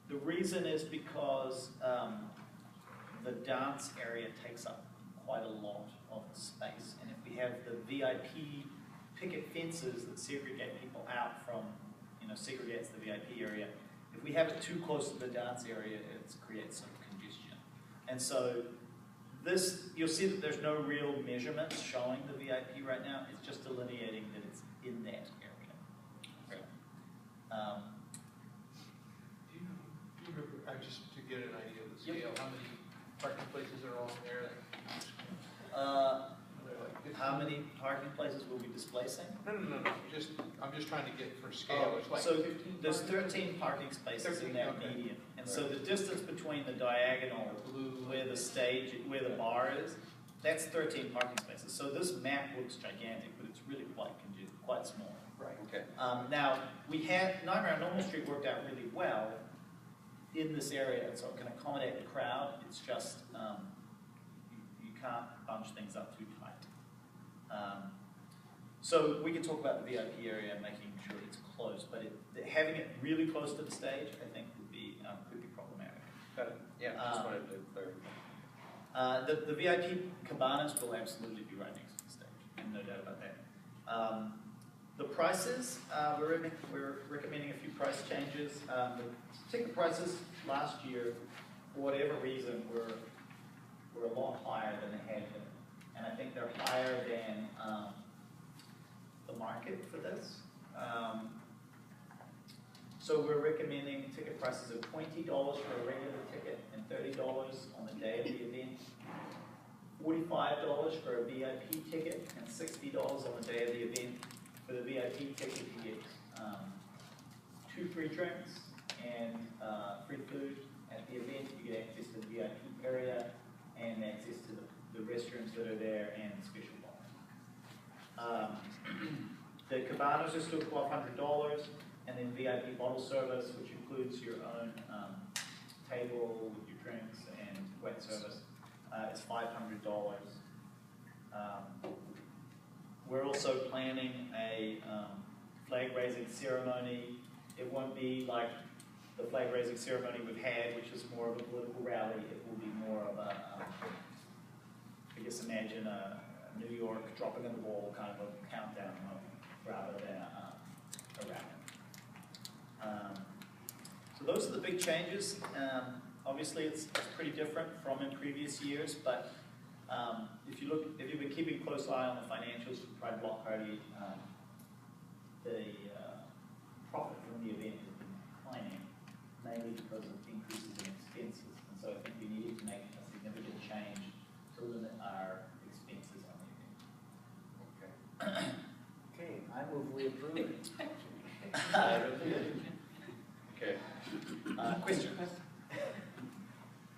The reason is because the dance area takes up quite a lot of the space, and if we have the VIP picket fences that segregate people out from, segregates the VIP area, if we have it too close to the dance area, it creates some congestion. And so you'll see that there's no real measurements showing the VIP right now. It's just delineating that it's in that area. Okay. Do you remember, just to get an idea of the scale, how many parking places are on there? How many parking places will be displacing? No. I'm just trying to get for scale. It's like so 15 there's 13 parking spaces in that median. And so the distance between the diagonal where the bar is, that's 13 parking spaces. So this map looks gigantic, but it's really quite small. Right. Okay. Now, Nightmare on Normal Street worked out really well in this area, so it can accommodate the crowd. It's just, you can't bunch things up too tight. So we can talk about the VIP area and making sure it's close, but having it really close to the stage, I think, could be problematic. Got it. Yeah, just wanted to clarify. The VIP cabanas will absolutely be right next to the stage, and no doubt about that. The prices, we're recommending a few price changes. The ticket prices last year, for whatever reason, were a lot higher than they had been. And I think they're higher than the market for this. So we're recommending ticket prices of $20 for a regular ticket and $30 on the day of the event, $45 for a VIP ticket and $60 on the day of the event. For the VIP ticket, you get 2 free drinks and free food at the event. You get access to the VIP area and access to the restrooms that are there and special bar. The cabanas are still $1,200, and then VIP bottle service, which includes your own table with your drinks and wet service, is $500. We're also planning a flag raising ceremony. It won't be like the flag raising ceremony we've had, which is more of a political rally. It will be more of a, I guess imagine a New York dropping in the ball kind of a countdown moment rather than a rally. So those are the big changes. Obviously it's pretty different from in previous years, but if you've been keeping a close eye on the financials for the Pride Block Party, the profit from the event has been declining, mainly because of increases in expenses. And so I think we needed to make a significant change to limit our expenses on the event. Okay, I move we approve it. Okay. Question.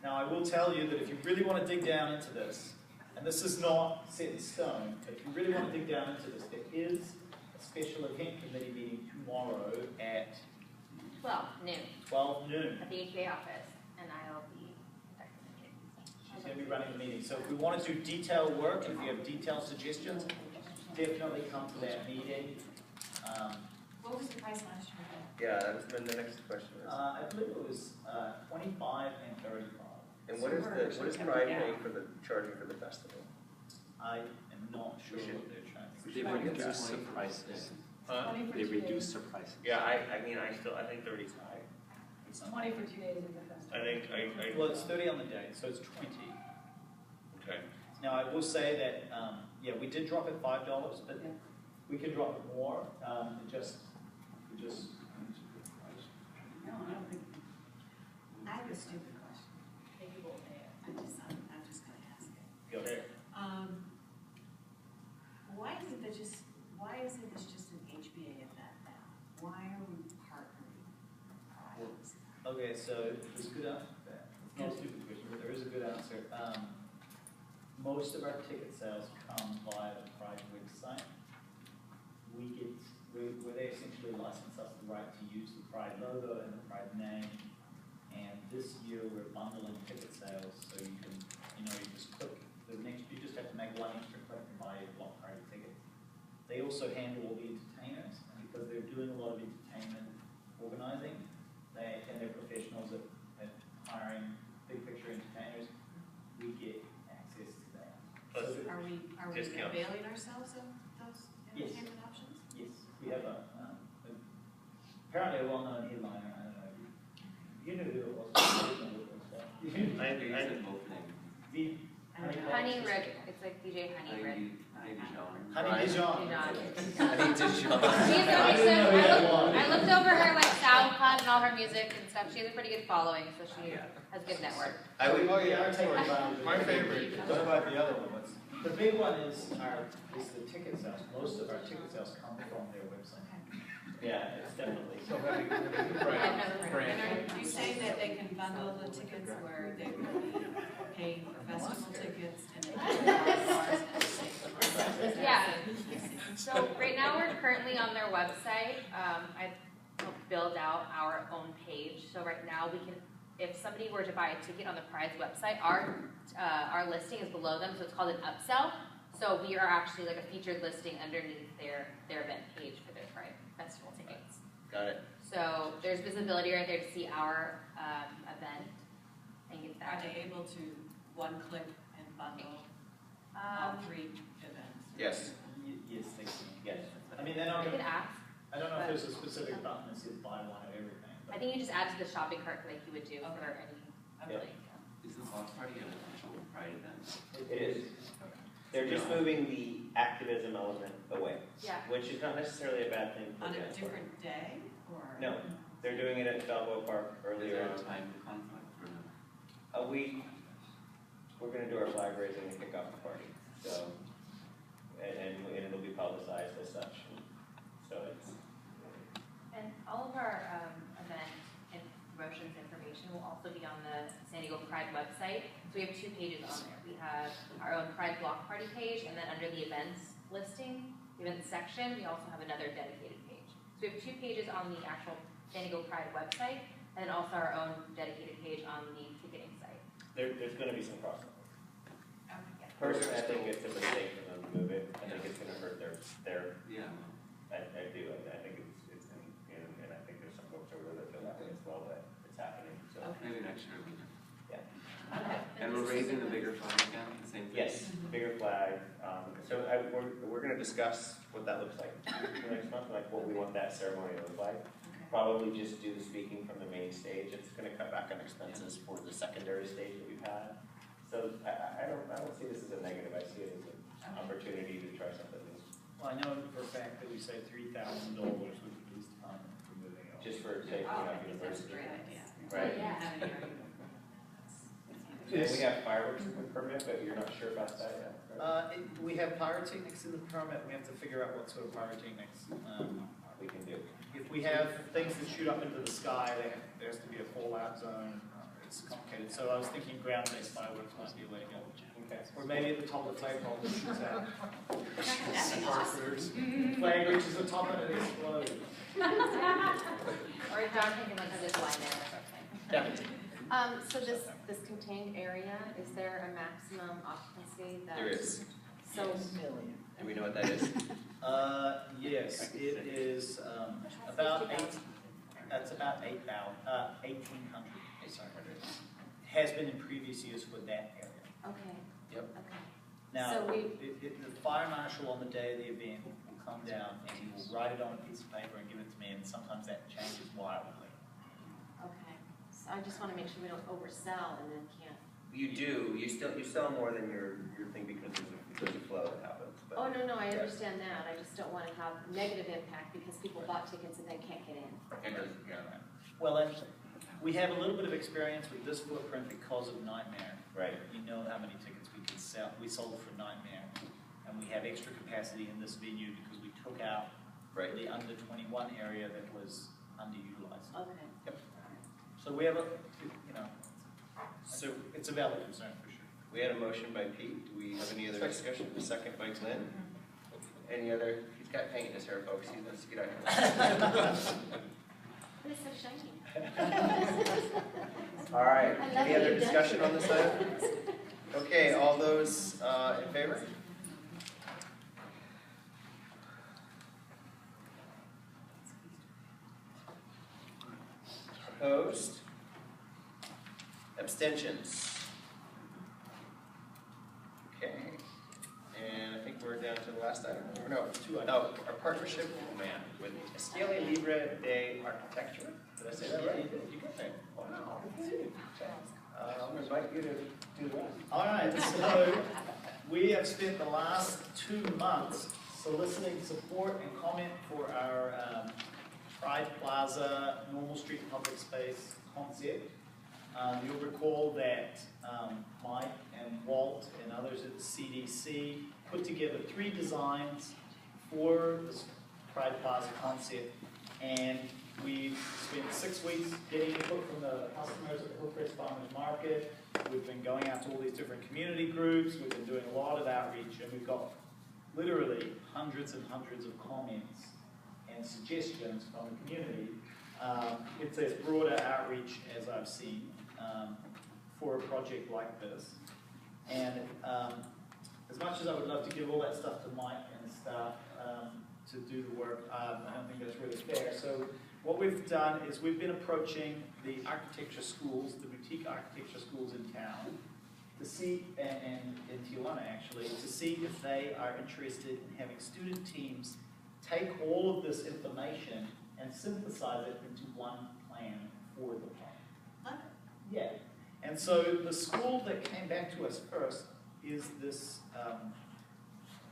Now I will tell you that if you really want to dig down into this, and this is not set in stone, but if you really want to dig down into this, there is a special event committee meeting tomorrow at 12 noon. 12 noon. At the HBA office, and I'll be She's going to be running the meeting. So if we want to do detailed work, and if you have detailed suggestions, definitely come to that meeting. What was the price last year? Yeah, that was the next question. I believe it was 25 and 35. And what is Pride paying for the charging for the festival? I am not sure what they're charging. They reduce the prices. Huh? They reduce the prices. Yeah, I think 30 is high. It's 20 for 2 days of the festival. Well, it's 30 on the day, so it's 20. Okay. Now, I will say that, yeah, we did drop it $5, but we could drop it more. No, I don't think. I have a stupid question. Maybe we'll pay it. I'm just going to ask it. Go ahead. Why isn't this just an HBA event now? Why are we partnering? Okay, so there's a good answer to that. It's not a stupid question, but there is a good answer. Most of our ticket sales come via the Pride website. Where they essentially license us the right to use the Pride logo and the Pride name. And this year we're bundling ticket sales, so you can, you just click you just have to make one extra click and buy your block party ticket. They also handle all the entertainers, and because they're doing a lot of entertainment organizing, and they're professionals at hiring big picture entertainers, we get access to that. Are we availing ourselves of those entertainment options? Yes, we have apparently a well-known headliner. I don't know. You knew who it was. Honey Red. It's like DJ Honey Red. Honey Dijon. Honey Dijon. I looked over her SoundCloud and all her music and stuff. She has a pretty good following, so she has a good network. My favorite. What about the other ones? The big one is the ticket sales. Most of our ticket sales come from their website. Yeah, it's definitely. Are you saying that they can bundle the tickets where they will be paying for festival tickets and they can bars and Yeah. So right now we're currently on their website. I build out our own page. So right now we can, if somebody were to buy a ticket on the Pride's website, our listing is below them, so it's called an upsell. So we are actually like a featured listing underneath their event page for their Pride Festival tickets. Got it. So there's visibility right there to see our event and get that. Are they able to one-click and bundle all 3 events? Yes. Yes, they can. Yes. I mean, they're not I going could ask. I don't know if there's a specific button that says buy one of everything. I think you just add to the shopping cart like you would do for any. Yep. Is the block party an official Pride event? It is. They're just moving the activism element away. Yeah. Which is not necessarily a bad thing. On a different day? Or? No. They're doing it at Balboa Park earlier. Is there a time to conflict for them? We're going to do our flag raising and kick off the party. So, and it'll be publicized as such. So it's. And all of our event and promotions information information will also be on the San Diego Pride website. So we have 2 pages on there. We have our own Pride Block Party page, and then under the events listing, the events section, we also have another dedicated page. So we have 2 pages on the actual San Diego Pride website, and then also our own dedicated page on the ticketing site. There's going to be some crossover. Personally, I think it's a mistake for them to move it. I think it's going to hurt their. Yeah. I do. I think it's and I think there's some folks over there that feel that way as well, but it's happening. So Maybe next year. yeah. And we're raising the bigger flag again, the same thing? Yes, bigger flag. So we're going to discuss what that looks like next month, like what we want that ceremony to look like. Probably just do the speaking from the main stage. It's going to cut back on expenses for the secondary stage that we've had. So I don't see this as a negative. I see it as an opportunity to try something new. Well, I know for a fact that we saved $3,000 with the police department for moving it. Just for taking out university. Right. And we have fireworks permit, but you're not sure about that yet? Right? We have pyrotechnics in the permit. We have to figure out what sort of pyrotechnics we can do. If we have things that shoot up into the sky, there has to be a fallout zone. It's complicated. So I was thinking ground-based fireworks might be a way to go. Okay. Or maybe at the top of the flagpole that shoots out. Flag reaches the top and it explodes. Or John can like a zip line there or something. Yeah. So this contained area, is there a maximum occupancy that? There is. So. Do we know what that is? Yes, it is about 8. That's about 1,800. Has been in previous years for that area. Okay. Yep. Okay. Now, So the fire marshal on the day of the event will come down and he will write it on a piece of paper and give it to me, and sometimes that changes wildly. Okay. So I just want to make sure we don't oversell and then can't. You do. You sell more than your thing because there's a flow that happens. But Oh, no, I understand that. I just don't want to have negative impact because people bought tickets and then can't get in. It does, yeah. Well, and we have a little bit of experience with this footprint because of Nightmare. Right. You know how many tickets we could sell. We sold for Nightmare, and we have extra capacity in this venue because we took out the under 21 area that was underutilized. Okay. Yep. So we have so it's a valid concern for sure. We had a motion by Pete. Do we have any other discussion? A second by Glenn. Any other? He's got paint in his hair, folks. He's going to get out here. But it's so shiny. All right. Any other discussion on this item? Okay. All those in favor? Opposed? Abstentions? Okay. And I think we're down to the last item. Or no, our partnership, with Escuela Libre de Arquitectura. Did I say that right? You got that. Wow. I'm going to invite you to do that. All right, so we have spent the last 2 months soliciting support and comment for our Pride Plaza Normal Street Public Space concept. You'll recall that Mike and Walt and others at the CDC put together 3 designs for this Pride Plaza concept, and we've spent 6 weeks getting input from the customers at the Hillcrest Farmers Market. We've been going out to all these different community groups. We've been doing a lot of outreach, and we've got literally hundreds and hundreds of comments and suggestions from the community. It's as broader outreach as I've seen for a project like this. And as much as I would love to give all that stuff to Mike and staff to do the work, I don't think that's really fair. So what we've done is we've been approaching the architecture schools, the boutique architecture schools in town, to see, and in Tijuana actually, to see if they are interested in having student teams take all of this information and synthesize it into one plan for the plan. Yeah. And so the school that came back to us first is this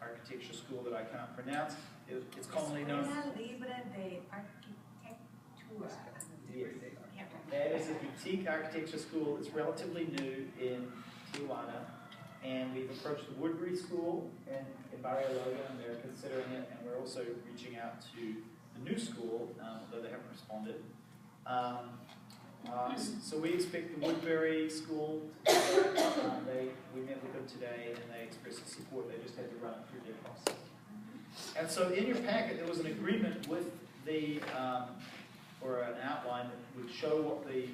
architecture school that I can't pronounce. It's commonly known. Escuela Libre de Arquitectura. Yes. That is a boutique architecture school. It's relatively new in Tijuana. And we've approached the Woodbury School in Barrio Logan, and they're considering it. And we're also reaching out to the new school, although they haven't responded. So we expect the Woodbury School, we met with them today and they expressed support, they just had to run it through their process. And so in your packet, there was an agreement with the, or an outline that would show what the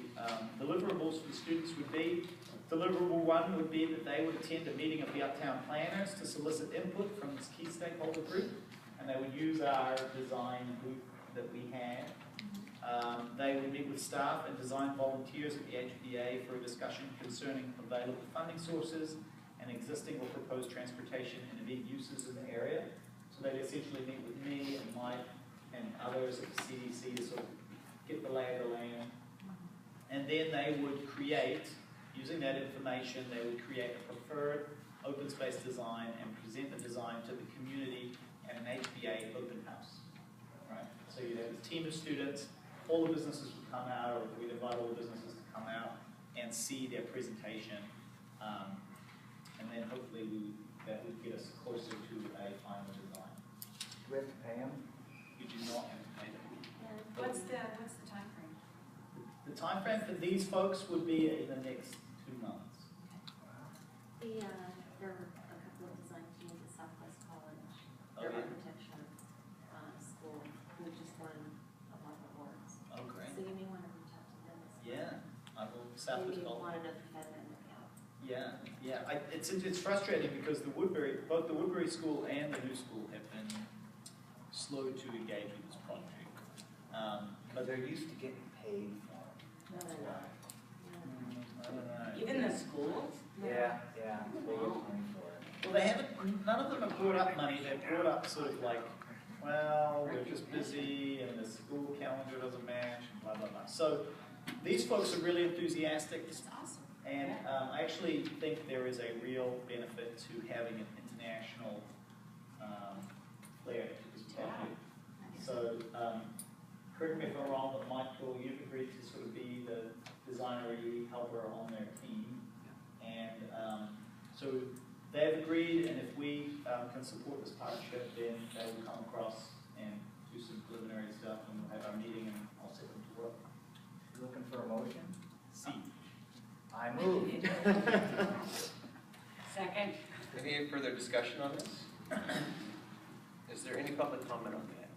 deliverables for the students would be. Deliverable one would be that they would attend a meeting of the Uptown planners to solicit input from this key stakeholder group, and they would use our design booth that we had. They would meet with staff and design volunteers at the HBA for a discussion concerning available funding sources and existing or proposed transportation and event uses in the area. So they'd essentially meet with me and Mike and others at the CDC to sort of get the lay of the land. And then they would create, using that information, they would create a preferred open space design and present the design to the community at an HBA open house. Right? So you'd have a team of students, all the businesses would come out, or we'd invite all the businesses to come out and see their presentation. And then hopefully that would get us closer to a final design. Do we have to pay them? You do not have to pay them. What's the time frame? The time frame for these folks would be in the next 2 months. There were a couple of design teams at Southwest College, their architecture school, who just won a lot of awards. Oh, great. So you may want to reach out to them. Yeah, I will. Southwest Maybe College. want another feather in the cap. Yeah, yeah. It's frustrating because both the Woodbury School and the new school have been slow to engage with this project. But they're used to getting paid for it. No, That's they're why. I don't know. Even the schools? Yeah, they get money for it. Well, they haven't. None of them have brought up money. They've brought up sort of like, well, we're just busy, and the school calendar doesn't match, and blah blah blah. So these folks are really enthusiastic. That's awesome. And I actually think there is a real benefit to having an international flair to this project. So, correct me if I'm wrong, but Michael, you've agreed to sort of be the designer helper on their team. And so they've agreed, and if we can support this partnership, then they will come across and do some preliminary stuff, and we'll have our meeting, and I'll set them to work. You looking for a motion? See. I move. Second. Any further discussion on this? Is there any public comment on that?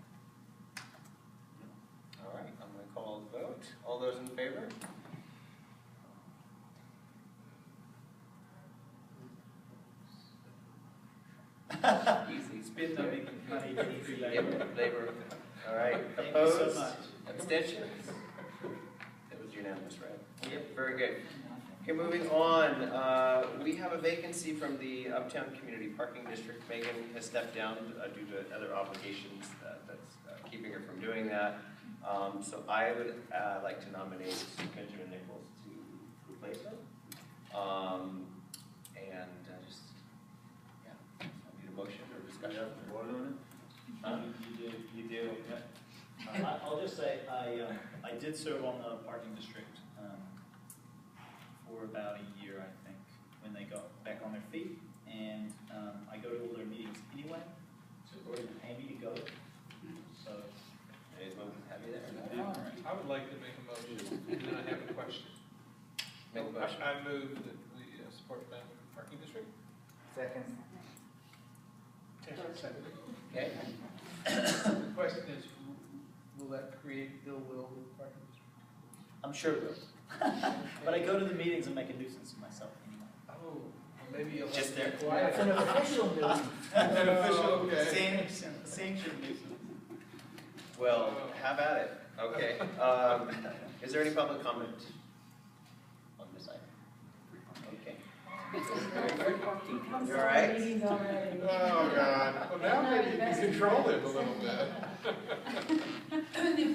All right, I'm going to call the vote. All those in favor? Easy. Spend them making money getting free Yep, labor. labor. All right. Thank Opposed? you so much. Abstentions? It was unanimous, right? Yep, very good. Okay, moving on. We have a vacancy from the Uptown Community Parking District. Megan has stepped down due to other obligations that's keeping her from doing that. So I would like to nominate Benjamin Nicholls to replace her. And just, yeah, I need a motion or discussion. You do. Yeah. I'll just say I did serve on the parking district for about a year, I think, when they got back on their feet, and I go to all their meetings anyway, so they're going to pay me to go. So may as well have you there. I would like to make a motion, and then I have a question. Make a motion. I move that we support the parking district. Second. Okay. The question is, will that create ill will with the parking district? I'm sure it will. But I go to the meetings and make a nuisance of myself anyway. Oh, maybe you'll Just have to there. be quiet. That's an official nuisance. An official, okay. Sanctioned nuisance. Well, have at it. Okay. Is there any public comment on this item? Okay. You all right? Oh, God. Well, now maybe you can control it a little bit.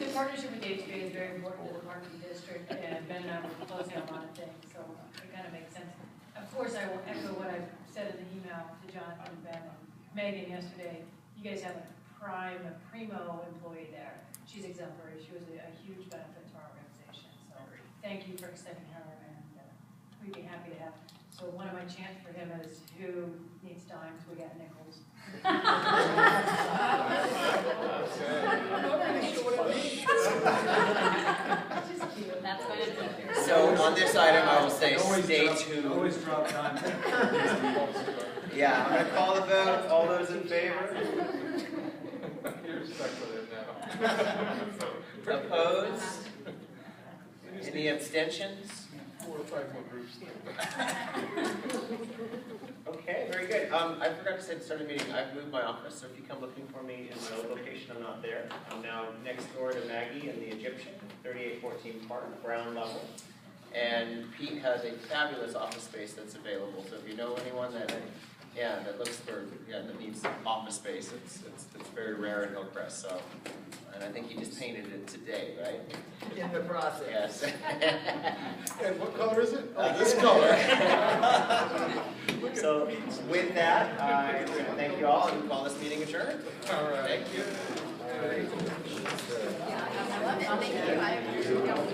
The partnership with the HBA is very important to the parking district, and Ben and I were closing on a lot of things, so it kind of makes sense. Of course, I will echo what I said in the email to Johnathan, Ben, and Megan yesterday. You guys have a primo employee there. She's exemplary. She was a huge benefit to our organization. So thank you for extending her, and we'd be happy to have. So one of my chants for him is, who needs dimes? We got Nicholls. I'm not really sure what it means. That's going to be on this item, I will say Always stay drop- tuned. Always drop time. Yeah, I'm gonna call the vote. All those in favor? You're stuck with it now. Opposed? Any abstentions? 4 or 5 more groups. Okay, very good. I forgot to say at the start of the meeting, I've moved my office, so if you come looking for me in my old location, I'm not there. I'm now next door to Maggie and the Egyptian, 3814 Park, ground level. And Pete has a fabulous office space that's available, so if you know anyone that, that looks for, that needs office space, it's very rare in Hillcrest, so. And I think he just painted it today, right? In the process. Yes. And what color is it? This color. So with that, I'm going to thank you all and call this meeting adjourned. All right. Thank you. Yeah, I love it. Thank you.